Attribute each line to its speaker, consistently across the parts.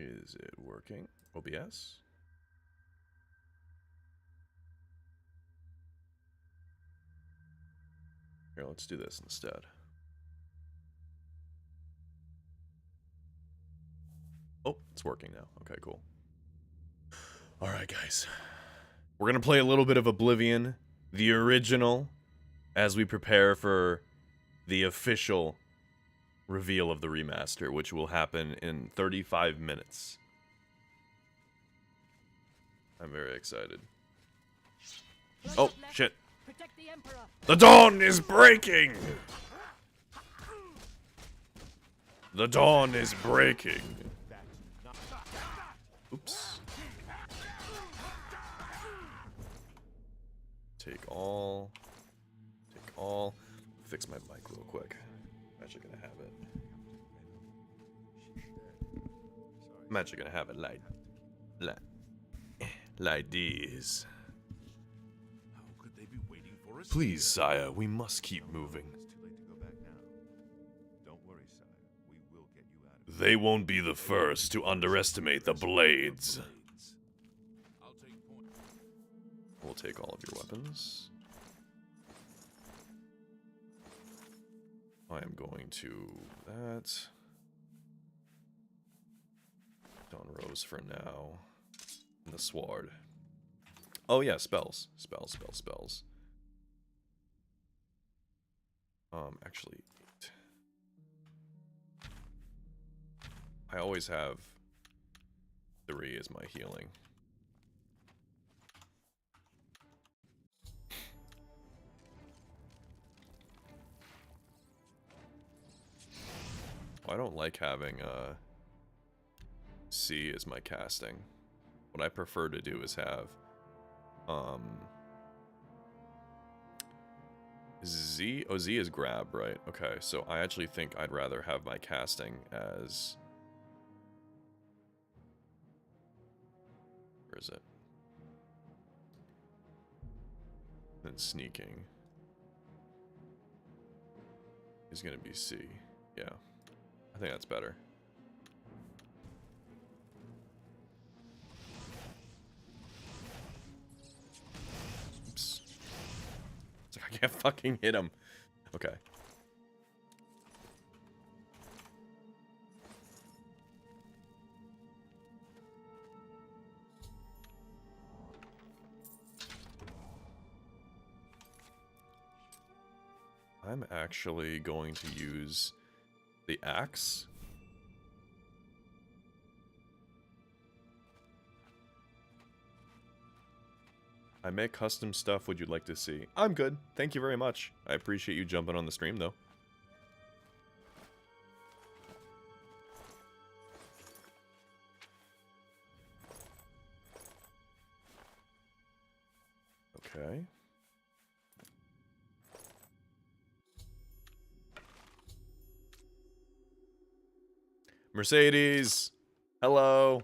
Speaker 1: Is it working? OBS? Here, let's do this instead. Oh, it's working now. Okay, cool. Alright, guys. We're gonna play a little bit of Oblivion, the original, as we prepare for the official reveal of the remaster, which will happen in 35 minutes. I'm very excited. Oh, shit. The dawn is breaking! The dawn is breaking. Oops. Take all. Take all. Fix my mic real quick. I'm actually gonna have it. I'm actually gonna have it like this. Please, sire, we must keep moving. They won't be the first to underestimate the blades. We'll take all of your weapons. I am going to that. Dawn Rose for now. And the Sword. Oh yeah, spells. Spells. Actually, I always have 3 as my healing. I don't like having C as my casting. What I prefer to do is have Z. Oh, Z is grab, right? Okay, so I actually think I'd rather have my casting as, where is it? Then sneaking is gonna be C. Yeah, I think that's better. Oops. It's like I can't fucking hit him. Okay. I'm actually going to use the axe. I make custom stuff. Would you like to see? I'm good. Thank you very much. I appreciate you jumping on the stream, though. Okay. Mercedes! Hello!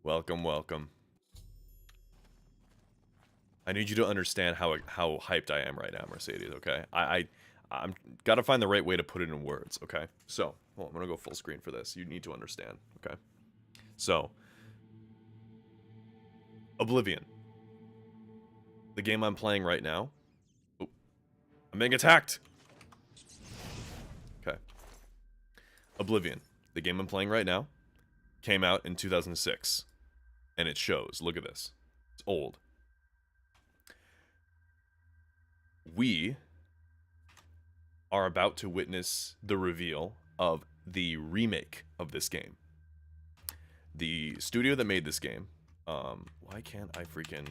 Speaker 1: Welcome, welcome. I need you to understand how hyped I am right now, Mercedes, okay? I'm gotta find the right way to put it in words, okay? So, hold on, I'm gonna go full screen for this. You need to understand, okay? So, Oblivion. The game I'm playing right now. Oh, I'm being attacked! Okay. Oblivion. The game I'm playing right now came out in 2006. And it shows. Look at this. It's old. We are about to witness the reveal of the remake of this game. The studio that made this game, why can't I freaking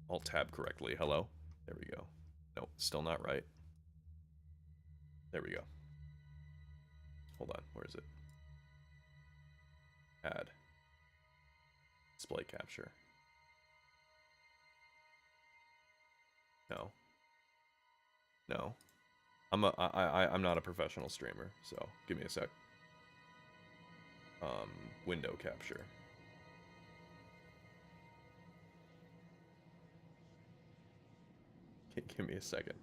Speaker 1: alt-tab correctly? Hello? There we go. No, still not right. There we go. Hold on, where is it? Add. Display capture. No. No. I'm not a professional streamer, so give me a sec. Window capture. Give me a second.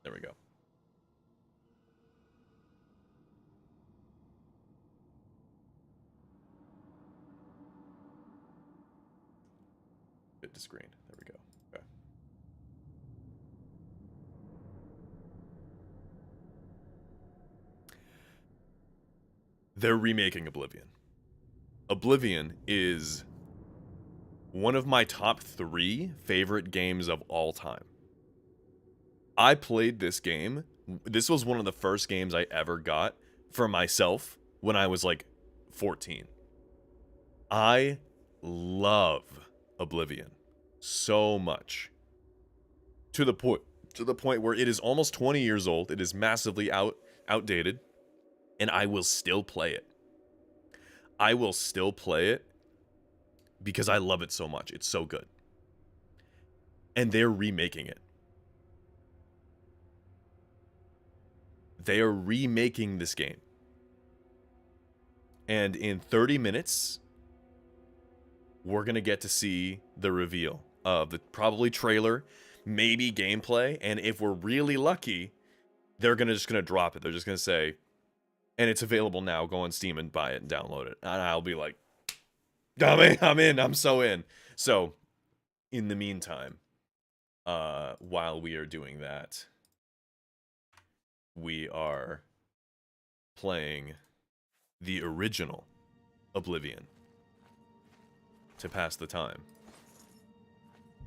Speaker 1: There There we go. Fit to screen. There we go. Okay. They're remaking Oblivion. Oblivion is one of my top 3 favorite games of all time. I played this game. This was one of the first games I ever got for myself when I was like 14. I love Oblivion so much. To the point where it is almost 20 years old. It is massively outdated, and I will still play it. I will still play it because I love it so much. It's so good. And they're remaking it. They are remaking this game. And in 30 minutes, we're going to get to see the reveal of the probably trailer, maybe gameplay, and if we're really lucky, they're just going to drop it. They're just going to say, and it's available now, go on Steam and buy it and download it. And I'll be like, I'm in, I'm so in. So, in the meantime, while we are doing that, we are playing the original Oblivion to pass the time.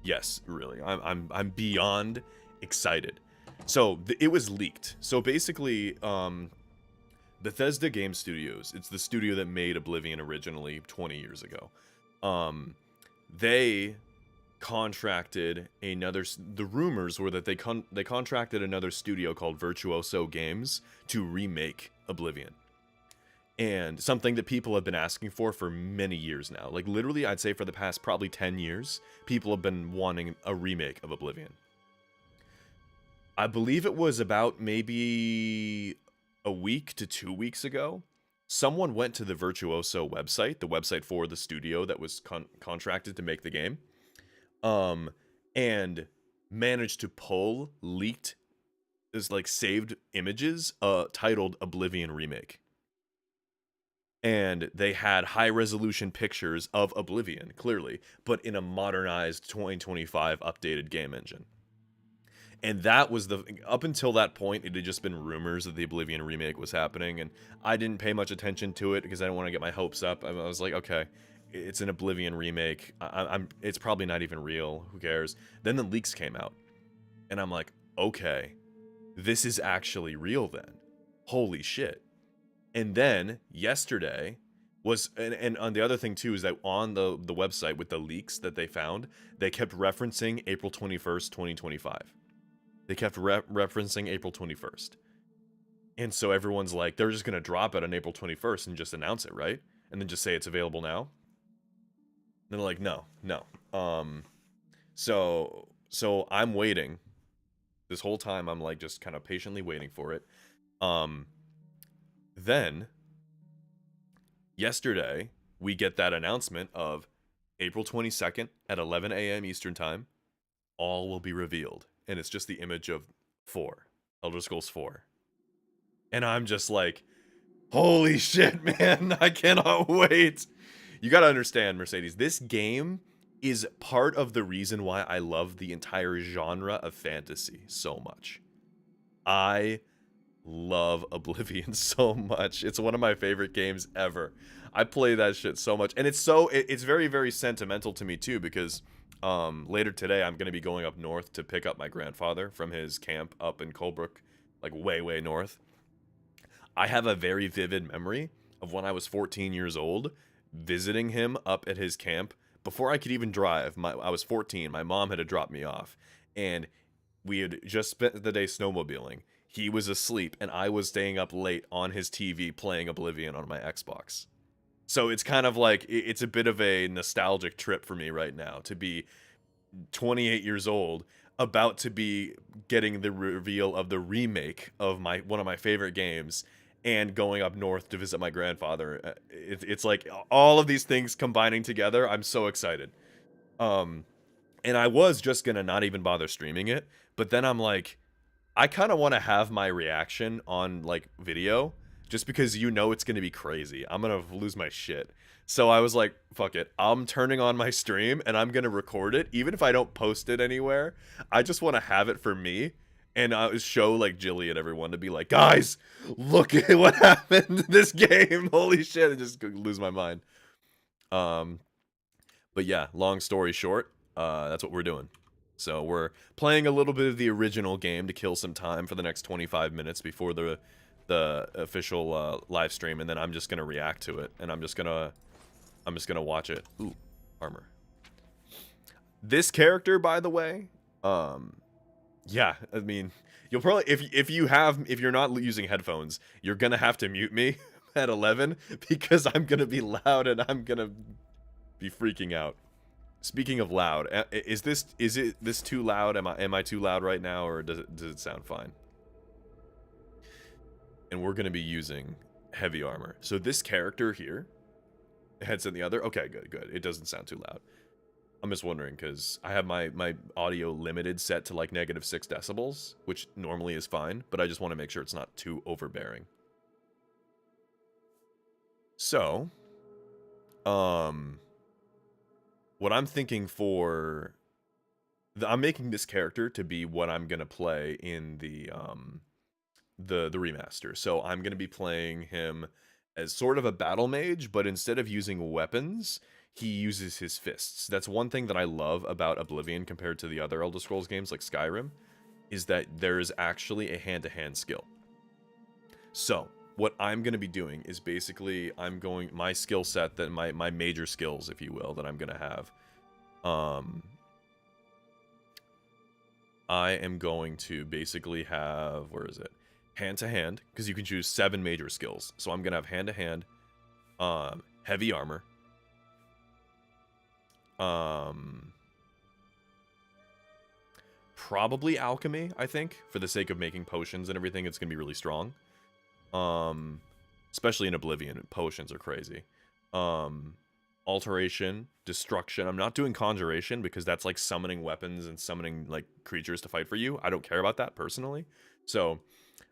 Speaker 1: Yes, really. I'm beyond excited. So it was leaked. So basically, Bethesda Game Studios, it's the studio that made Oblivion originally 20 years ago. They contracted the rumors were that they contracted another studio called Virtuoso Games to remake Oblivion. And something that people have been asking for many years now. Like, literally, I'd say for the past probably 10 years, people have been wanting a remake of Oblivion. I believe it was about maybe a week to 2 weeks ago, someone went to the Virtuoso website, the website for the studio that was contracted to make the game, and managed to pull leaked, saved images titled Oblivion Remake. And they had high-resolution pictures of Oblivion, clearly, but in a modernized 2025 updated game engine. And that was up until that point, it had just been rumors that the Oblivion remake was happening, and I didn't pay much attention to it because I didn't want to get my hopes up. I was like, okay, it's an Oblivion remake. It's probably not even real. Who cares? Then the leaks came out, and I'm like, okay, this is actually real then. Holy shit. And then yesterday was, and on the other thing too, is that on the website with the leaks that they found, they kept referencing April 21st, 2025. They kept referencing April 21st. And so everyone's like, they're just going to drop it on April 21st and just announce it, right? And then just say it's available now. And they're like, no. So I'm waiting. This whole time I'm like just kind of patiently waiting for it. Then, yesterday, we get that announcement of April 22nd at 11 a.m. Eastern Time, all will be revealed. And it's just the image of 4, Elder Scrolls 4. And I'm just like, holy shit, man, I cannot wait. You gotta understand, Mercedes, this game is part of the reason why I love the entire genre of fantasy so much. I love Oblivion so much. It's one of my favorite games ever. I play that shit so much, and it's very, very sentimental to me too, because later today I'm gonna be going up north to pick up my grandfather from his camp up in Colebrook, like way north. I have a very vivid memory of when I was 14 years old, visiting him up at his camp before I could even drive. I was 14. My mom had to drop me off, and we had just spent the day snowmobiling. He was asleep, and I was staying up late on his TV playing Oblivion on my Xbox. So it's kind of like, it's a bit of a nostalgic trip for me right now to be 28 years old, about to be getting the reveal of the remake of one of my favorite games, and going up north to visit my grandfather. It's like all of these things combining together. I'm so excited. And I was just gonna not even bother streaming it, but then I'm like, I kind of want to have my reaction on like video just because you know it's going to be crazy. I'm going to lose my shit. So I was like, fuck it. I'm turning on my stream and I'm going to record it even if I don't post it anywhere. I just want to have it for me and show like Jilly and everyone to be like, "Guys, look at what happened in this game. Holy shit." And just lose my mind. But yeah, long story short, that's what we're doing. So we're playing a little bit of the original game to kill some time for the next 25 minutes before the official live stream, and then I'm just gonna react to it, and I'm just gonna watch it. Ooh, armor. This character, by the way, yeah, I mean, you'll probably if you're not using headphones, you're gonna have to mute me at 11 because I'm gonna be loud and I'm gonna be freaking out. Speaking of loud, is this too loud? Am I too loud right now, or does it sound fine? And we're gonna be using heavy armor. So this character here, headset in the other. Okay, good. It doesn't sound too loud. I'm just wondering because I have my audio limited set to like -6 decibels, which normally is fine, but I just want to make sure it's not too overbearing. So, what I'm thinking I'm making this character to be what I'm gonna play in the remaster. So I'm gonna be playing him as sort of a battle mage, but instead of using weapons, he uses his fists. That's one thing that I love about Oblivion compared to the other Elder Scrolls games like Skyrim, is that there is actually a hand-to-hand skill. So what I'm going to be doing is basically my skill set, that my major skills, if you will, that I'm going to have. I am going to basically have, where is it? Hand-to-hand, because you can choose 7 major skills. So I'm going to have hand-to-hand, heavy armor, probably alchemy, I think, for the sake of making potions and everything. It's going to be really strong. Especially in Oblivion, potions are crazy. Alteration, destruction. I'm not doing conjuration because that's like summoning weapons and summoning like creatures to fight for you. I don't care about that personally. So,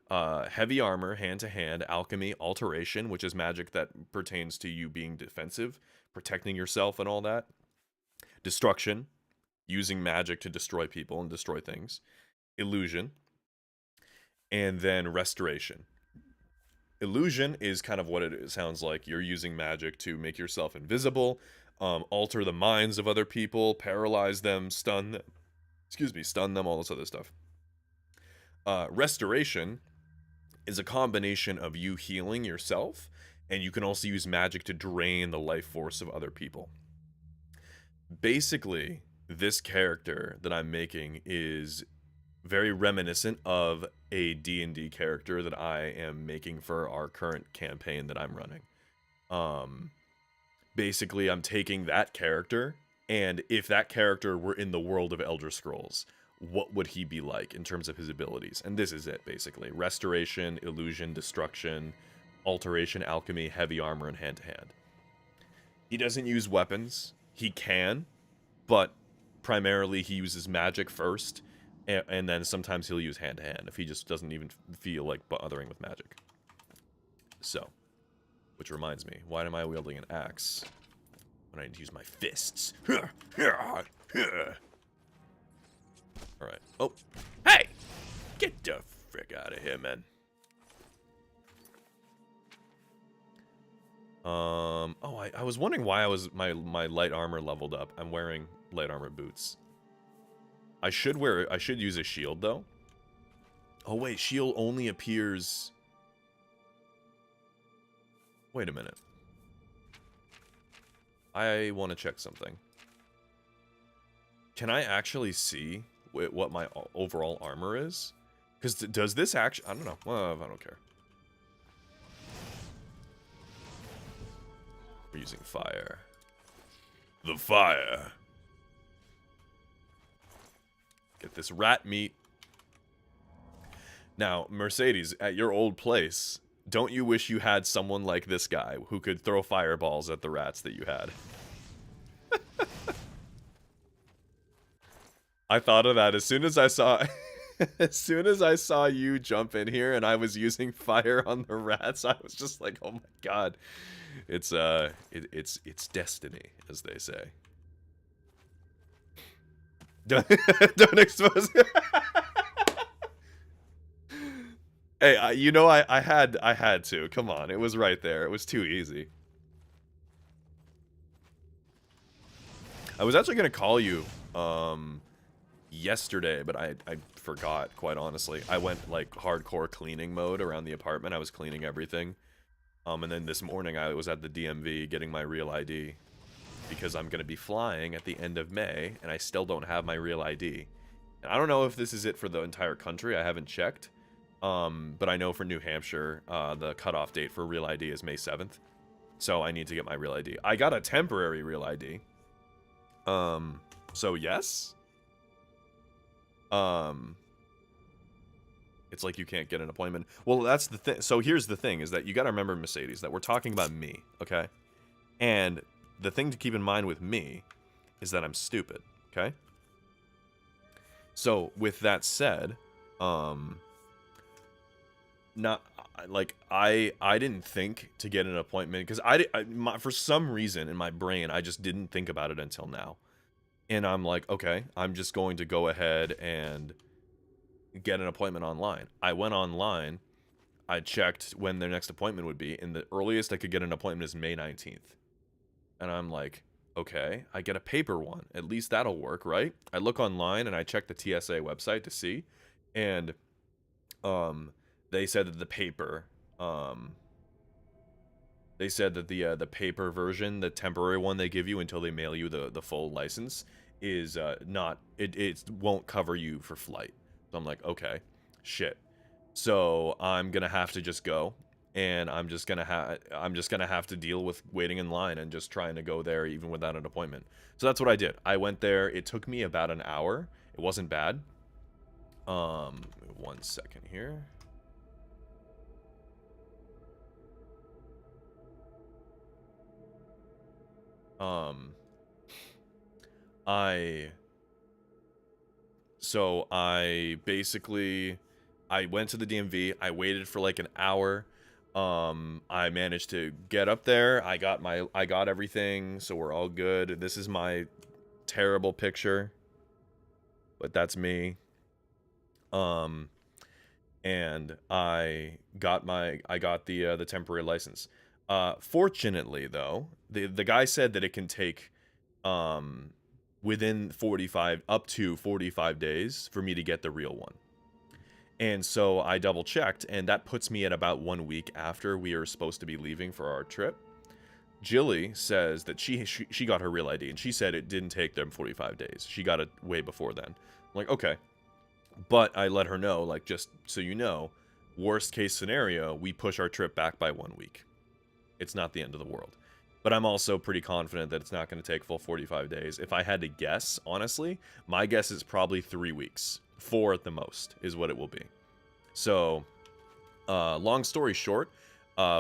Speaker 1: heavy armor, hand-to-hand, alchemy, alteration, which is magic that pertains to you being defensive, protecting yourself and all that. Destruction, using magic to destroy people and destroy things. Illusion. And then restoration. Illusion is kind of what it sounds like. You're using magic to make yourself invisible, alter the minds of other people, paralyze them, stun them, all this other stuff. Restoration is a combination of you healing yourself, and you can also use magic to drain the life force of other people. Basically, this character that I'm making is very reminiscent of a D&D character that I am making for our current campaign that I'm running. Basically, I'm taking that character, and if that character were in the world of Elder Scrolls, what would he be like in terms of his abilities? And this is it, basically. Restoration, illusion, destruction, alteration, alchemy, heavy armor, and hand-to-hand. He doesn't use weapons. He can, but primarily he uses magic first, and then sometimes he'll use hand-to-hand if he just doesn't even feel like bothering with magic. So, which reminds me, why am I wielding an axe when I need to use my fists? Alright. Oh. Hey! Get the frick out of here, man. Oh, I was wondering why my light armor leveled up. I'm wearing light armor boots. I should use a shield, though. Oh, wait, shield only appears... Wait a minute. I want to check something. Can I actually see what my overall armor is? Because does this actually... I don't know. Well, I don't care. We're using fire. The fire. Get this rat meat. Now, Mercedes, at your old place, don't you wish you had someone like this guy who could throw fireballs at the rats that you had? I thought of that as soon as I saw As soon as I saw you jump in here and I was using fire on the rats, I was just like, oh my god. It's destiny, as they say. Don't expose. Hey, you know I had to. Come on, it was right there. It was too easy. I was actually gonna call you yesterday, but I forgot, quite honestly. I went like hardcore cleaning mode around the apartment. I was cleaning everything. And then this morning I was at the DMV getting my real ID because I'm gonna be flying at the end of May and I still don't have my real ID. And I don't know if this is it for the entire country. I haven't checked. But I know for New Hampshire, the cutoff date for real ID is May 7th. So I need to get my real ID. I got a temporary real ID. So yes. It's like you can't get an appointment. Well, that's the thing. So here's the thing, is that you gotta remember, Mercedes, that we're talking about me, okay? And the thing to keep in mind with me is that I'm stupid, okay? So with that said, not like I didn't think to get an appointment because for some reason in my brain I just didn't think about it until now, and I'm like, okay, I'm just going to go ahead and get an appointment online. I went online, I checked when their next appointment would be, and the earliest I could get an appointment is May 19th, and I'm like, okay, I get a paper one, at least that'll work, right? I look online and I check the TSA website to see, and they said that the paper, they said that the paper version, the temporary one they give you until they mail you the full license, is not, it won't cover you for flight. So I'm like, okay, shit. So I'm gonna have to just go, and I'm just gonna have to deal with waiting in line and just trying to go there even without an appointment. So that's what I did. I went there. It took me about an hour. It wasn't bad. 1 second here. So I basically, I went to the DMV, I waited for like an hour, I managed to get up there, I got everything, so we're all good. This is my terrible picture, but that's me. And I got the temporary license. Fortunately though, the guy said that it can take, within up to 45 days for me to get the real one. And so I double checked, and that puts me at about 1 week after we are supposed to be leaving for our trip. Jilly says that she got her real ID, and she said it didn't take them 45 days. She got it way before then. I'm like, okay. But I let her know, like, just so you know, worst case scenario, we push our trip back by 1 week. It's not the end of the world. But I'm also pretty confident that it's not going to take full 45 days. If I had to guess, honestly, my guess is probably 3 weeks. 4 at the most is what it will be. So, long story short,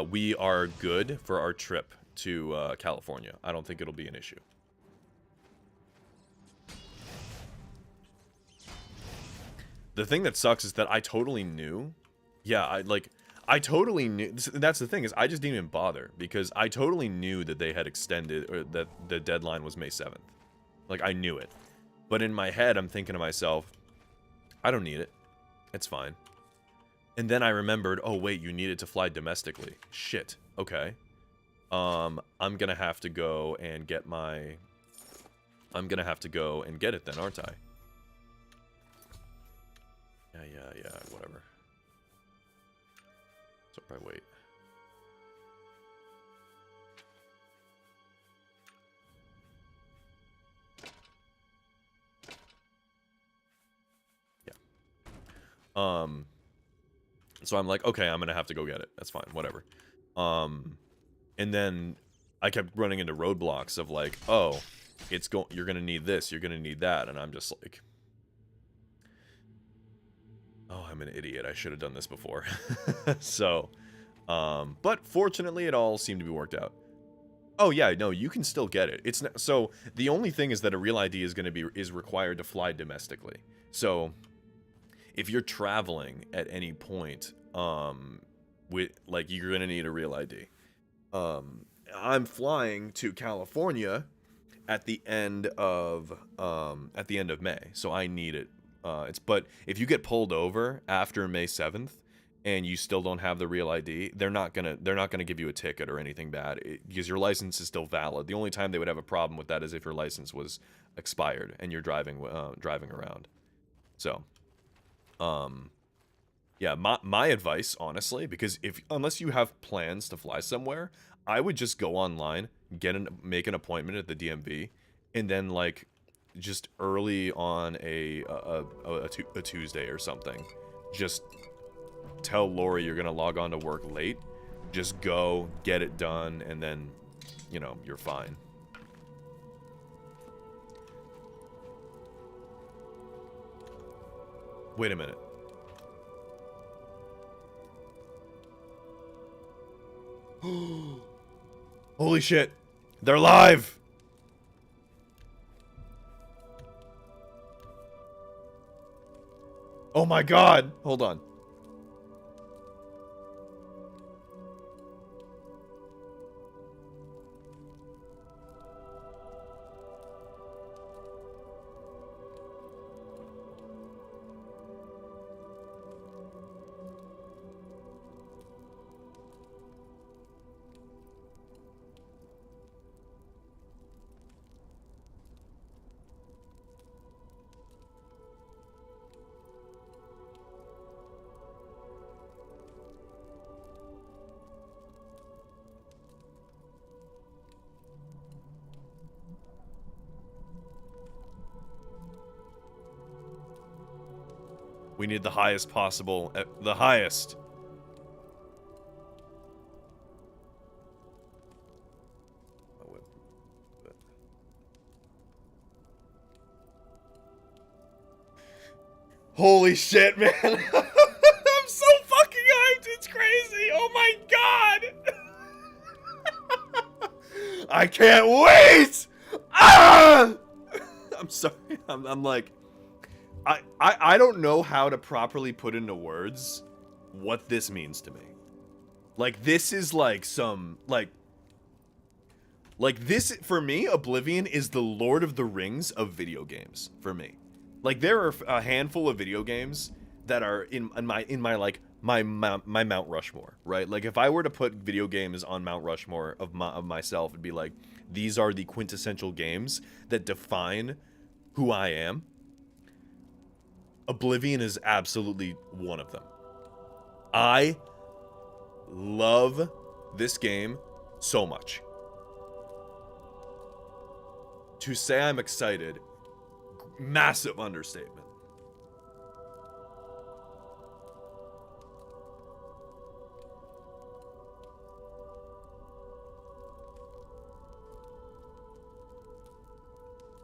Speaker 1: we are good for our trip to California. I don't think it'll be an issue. The thing that sucks is that I totally knew. Yeah, I totally knew. That's the thing, is I just didn't even bother because I totally knew that they had extended, or that the deadline was May 7th. Like, I knew it. But in my head, I'm thinking to myself, I don't need it. It's fine. And then I remembered, oh wait, you needed to fly domestically. Shit. Okay. I'm gonna have to go and get my... I'm gonna have to go and get it then, aren't I? Yeah, whatever. So if I wait. Yeah. So I'm like, okay, I'm gonna have to go get it. That's fine, whatever. And then I kept running into roadblocks of like, oh, you're gonna need this, you're gonna need that, and I'm just like, oh, I'm an idiot. I should have done this before. So, but fortunately, it all seemed to be worked out. Oh yeah, no, you can still get it. It's not, so the only thing is that a real ID is required to fly domestically. So if you're traveling at any point, with like you're gonna need a real ID. I'm flying to California at the end of May, so I need it. But if you get pulled over after May 7th and you still don't have the real ID, they're not gonna give you a ticket or anything bad because your license is still valid. The only time they would have a problem with that is if your license was expired and you're driving around. So, yeah, my advice, honestly, because unless you have plans to fly somewhere, I would just go online, make an appointment at the DMV, and then like just early on a Tuesday or something, just tell Lori you're gonna log on to work late. Just go get it done, and then you're fine. Wait a minute. Holy shit. They're live. Oh my god. Hold on. We need the highest possible, the highest. Holy shit, man. I'm so fucking hyped. It's crazy. Oh my god. I can't wait. Ah! I'm sorry. I'm like, I don't know how to properly put into words what this means to me. Like, this is like some, like this, for me, Oblivion is the Lord of the Rings of video games, for me. Like, there are a handful of video games that are in my like, my Mount Rushmore, right? Like, if I were to put video games on Mount Rushmore of myself, it'd be like, these are the quintessential games that define who I am. Oblivion is absolutely one of them. I love this game so much. To say I'm excited, massive understatement.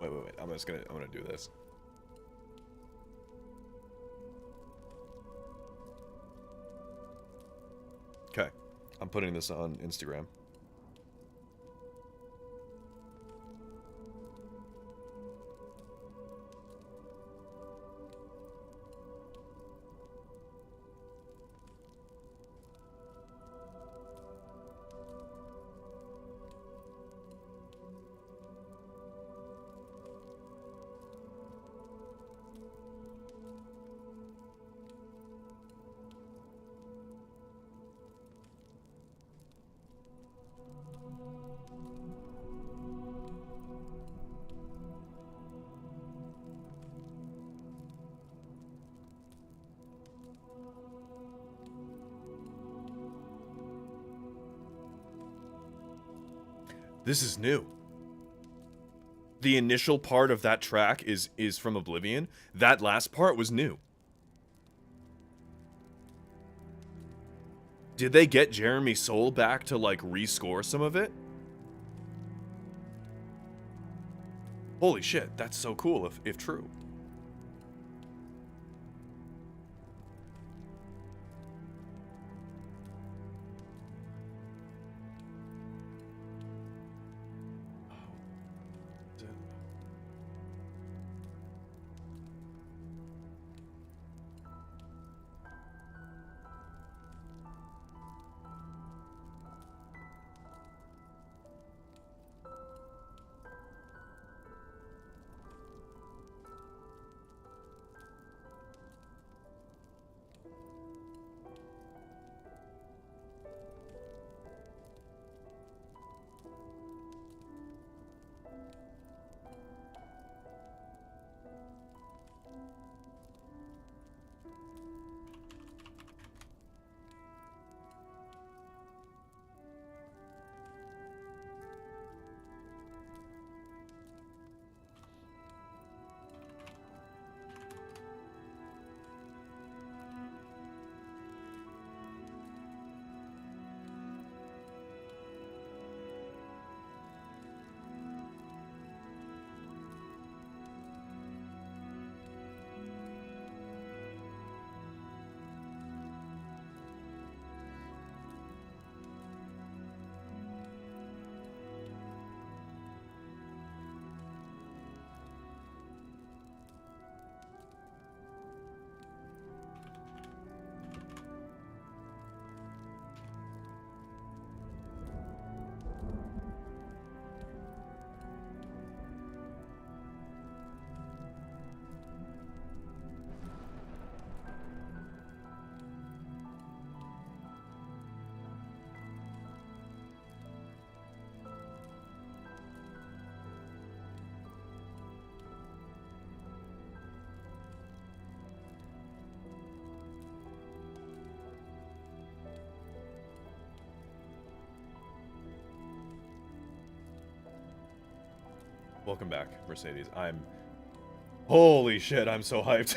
Speaker 1: Wait. I'm gonna do this. Okay. I'm putting this on Instagram. This is new. The initial part of that track is from Oblivion. That last part was new. Did they get Jeremy Soule back to, like, rescore some of it? Holy shit, that's so cool if true. Welcome back, Mercedes. Holy shit, I'm so hyped.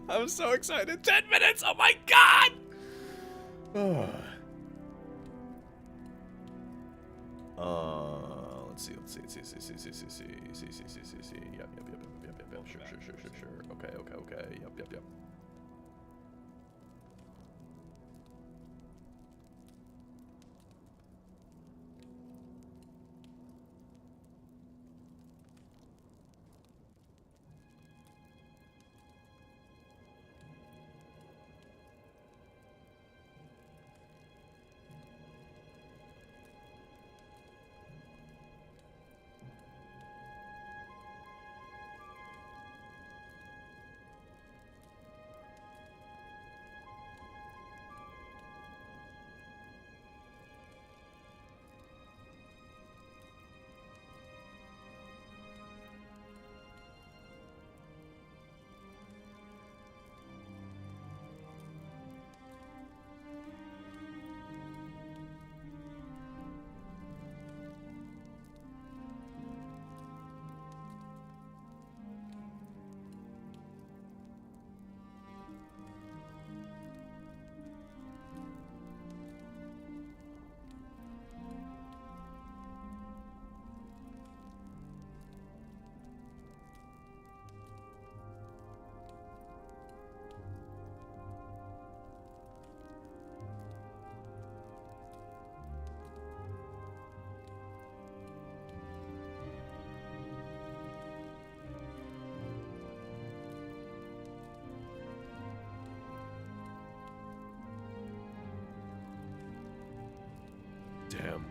Speaker 1: I'm so excited. 10 minutes! Oh my god! Let's see. Yep. Sure. Okay. Yep. Damn.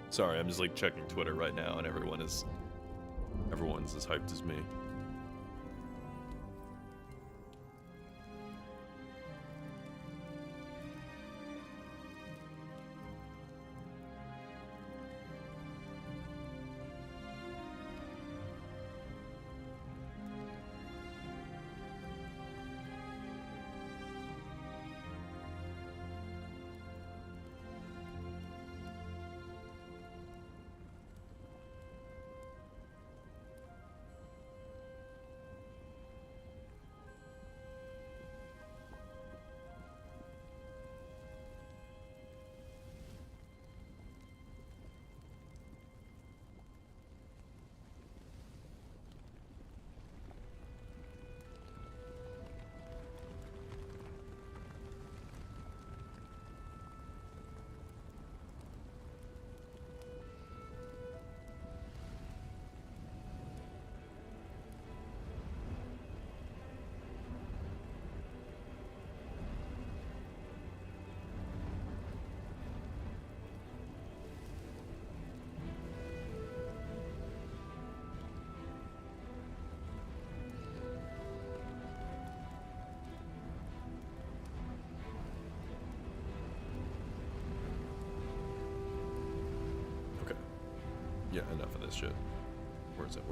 Speaker 1: Sorry, I'm just like checking Twitter right now, and everyone's as hyped as me. Yeah, enough of this shit. Where's it?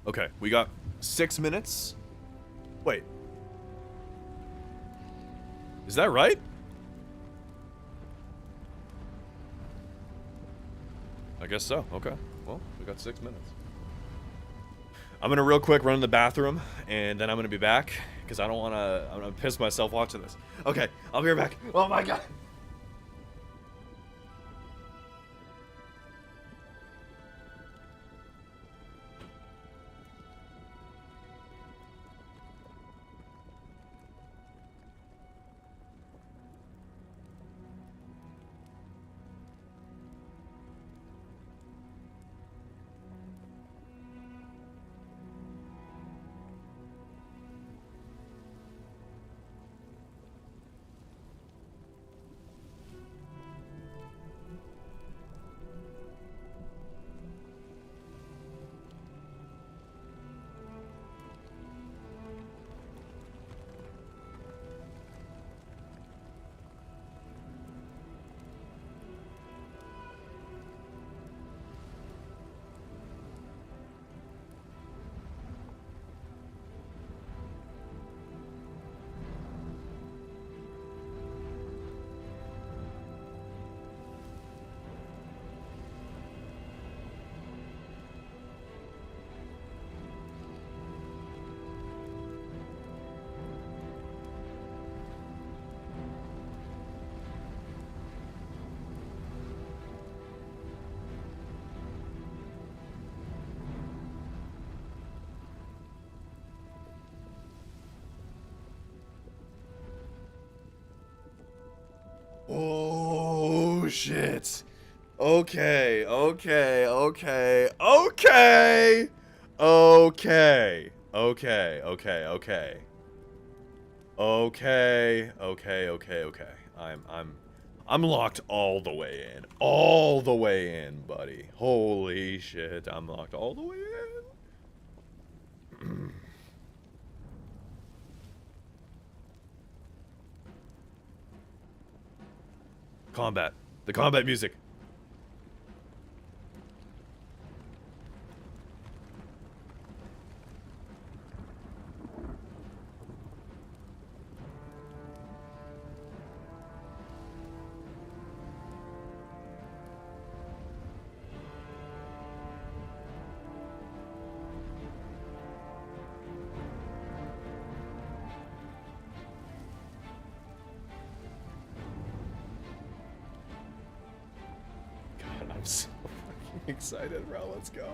Speaker 1: Okay, we got 6 minutes. Wait. Is that right? I guess so. Okay. Well, we got 6 minutes. I'm gonna real quick run in the bathroom, and then I'm gonna be back because I don't wanna. I'm gonna piss myself watching this. Okay, I'll be right back. Oh my god. Oh shit. Okay, okay, okay, okay, okay, okay, okay, okay, okay, okay. I'm locked all the way in, buddy. Holy shit, I'm locked all the way in. Combat. The combat music. God, I'm so fucking excited, bro. Let's go.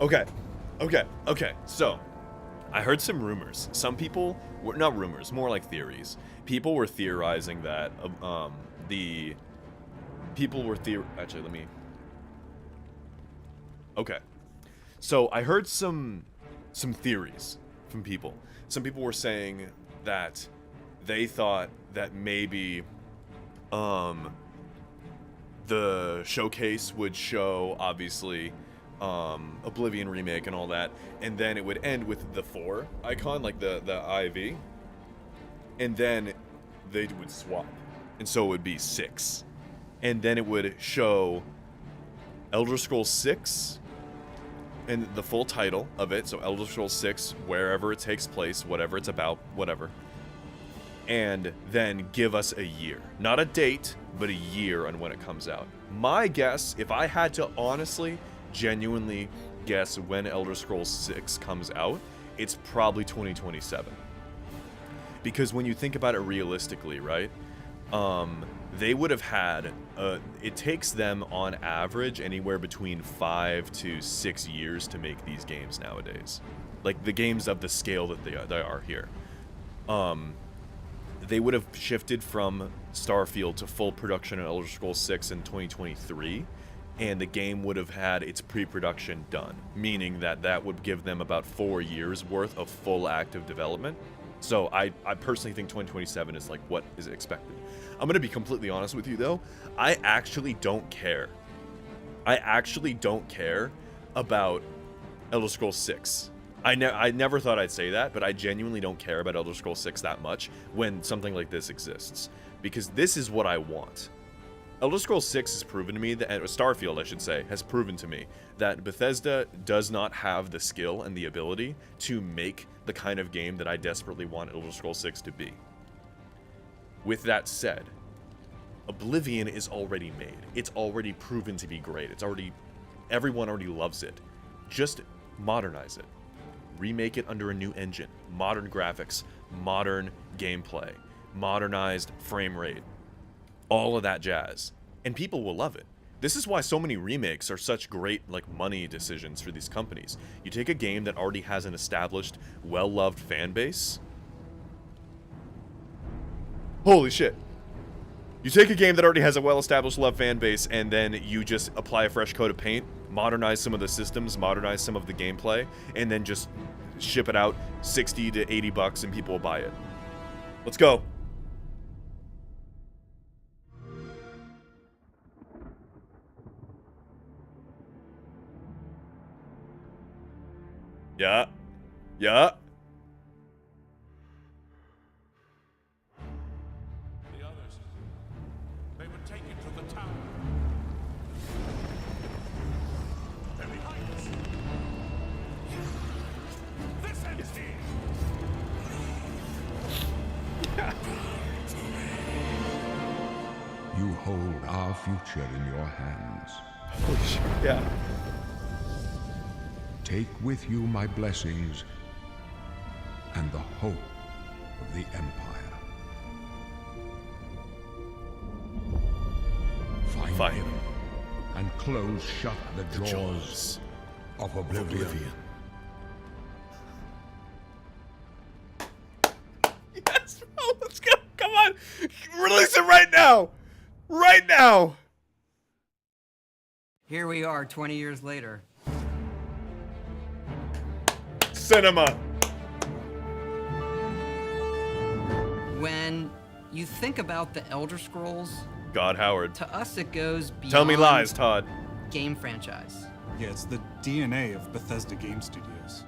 Speaker 1: Okay, okay. So, I heard some rumors. Some people were not rumors, more like theories. People were theorizing that the people were actually, let me. Okay, so I heard some theories from people. Some people were saying that they thought that maybe the showcase would show, obviously, Oblivion remake and all that, and then it would end with the 4 icon, like the IV, and then they would swap, and so it would be 6, and then it would show Elder Scrolls 6 and the full title of it, so Elder Scrolls 6, wherever it takes place, whatever it's about, whatever, and then give us a year. Not a date, but a year on when it comes out. My guess, if I had to honestly, genuinely guess when Elder Scrolls 6 comes out, it's probably 2027. Because when you think about it realistically, right? They would have had, it takes them on average anywhere between 5 to 6 years to make these games nowadays. Like the games of the scale that they are here. They would have shifted from Starfield to full production of Elder Scrolls 6 in 2023, and the game would have had its pre-production done, meaning that that would give them about 4 years worth of full active development. So I personally think 2027 is like what is expected. I'm going to be completely honest with you though, I actually don't care. I actually don't care about Elder Scrolls 6. I never thought I'd say that, but I genuinely don't care about Elder Scrolls 6 that much when something like this exists. Because this is what I want. Elder Scrolls 6 has proven to me, that Starfield, I should say, has proven to me that Bethesda does not have the skill and the ability to make the kind of game that I desperately want Elder Scrolls 6 to be. With that said, Oblivion is already made. It's already proven to be great. Everyone already loves it. Just modernize it. Remake it under a new engine. Modern graphics, modern gameplay, modernized frame rate. All of that jazz. And people will love it. This is why so many remakes are such great, like, money decisions for these companies. You take a game that already has an established, well-loved fan base. Holy shit. You take a game that already has a well-established loved fan base, and then you just apply a fresh coat of paint, modernize some of the systems, modernize some of the gameplay, and then just ship it out 60 to 80 bucks and people will buy it. Let's go. Yeah. Yeah.
Speaker 2: The others, they were taken to the tower. They're behind us. This ends here.
Speaker 3: You hold our future in your hands.
Speaker 1: Holy shit. Yeah.
Speaker 3: Take with you my blessings and the hope of the Empire. Find him and close shut the jaws of Oblivion.
Speaker 1: Yes, bro, let's go. Come on. Release it right now. Right now.
Speaker 4: Here we are 20 years later.
Speaker 1: Cinema.
Speaker 4: When you think about the Elder Scrolls,
Speaker 1: God Howard.
Speaker 4: to us it goes beyond
Speaker 1: Tell me lies, Todd.
Speaker 4: game franchise.
Speaker 5: Yeah, it's the DNA of Bethesda Game Studios.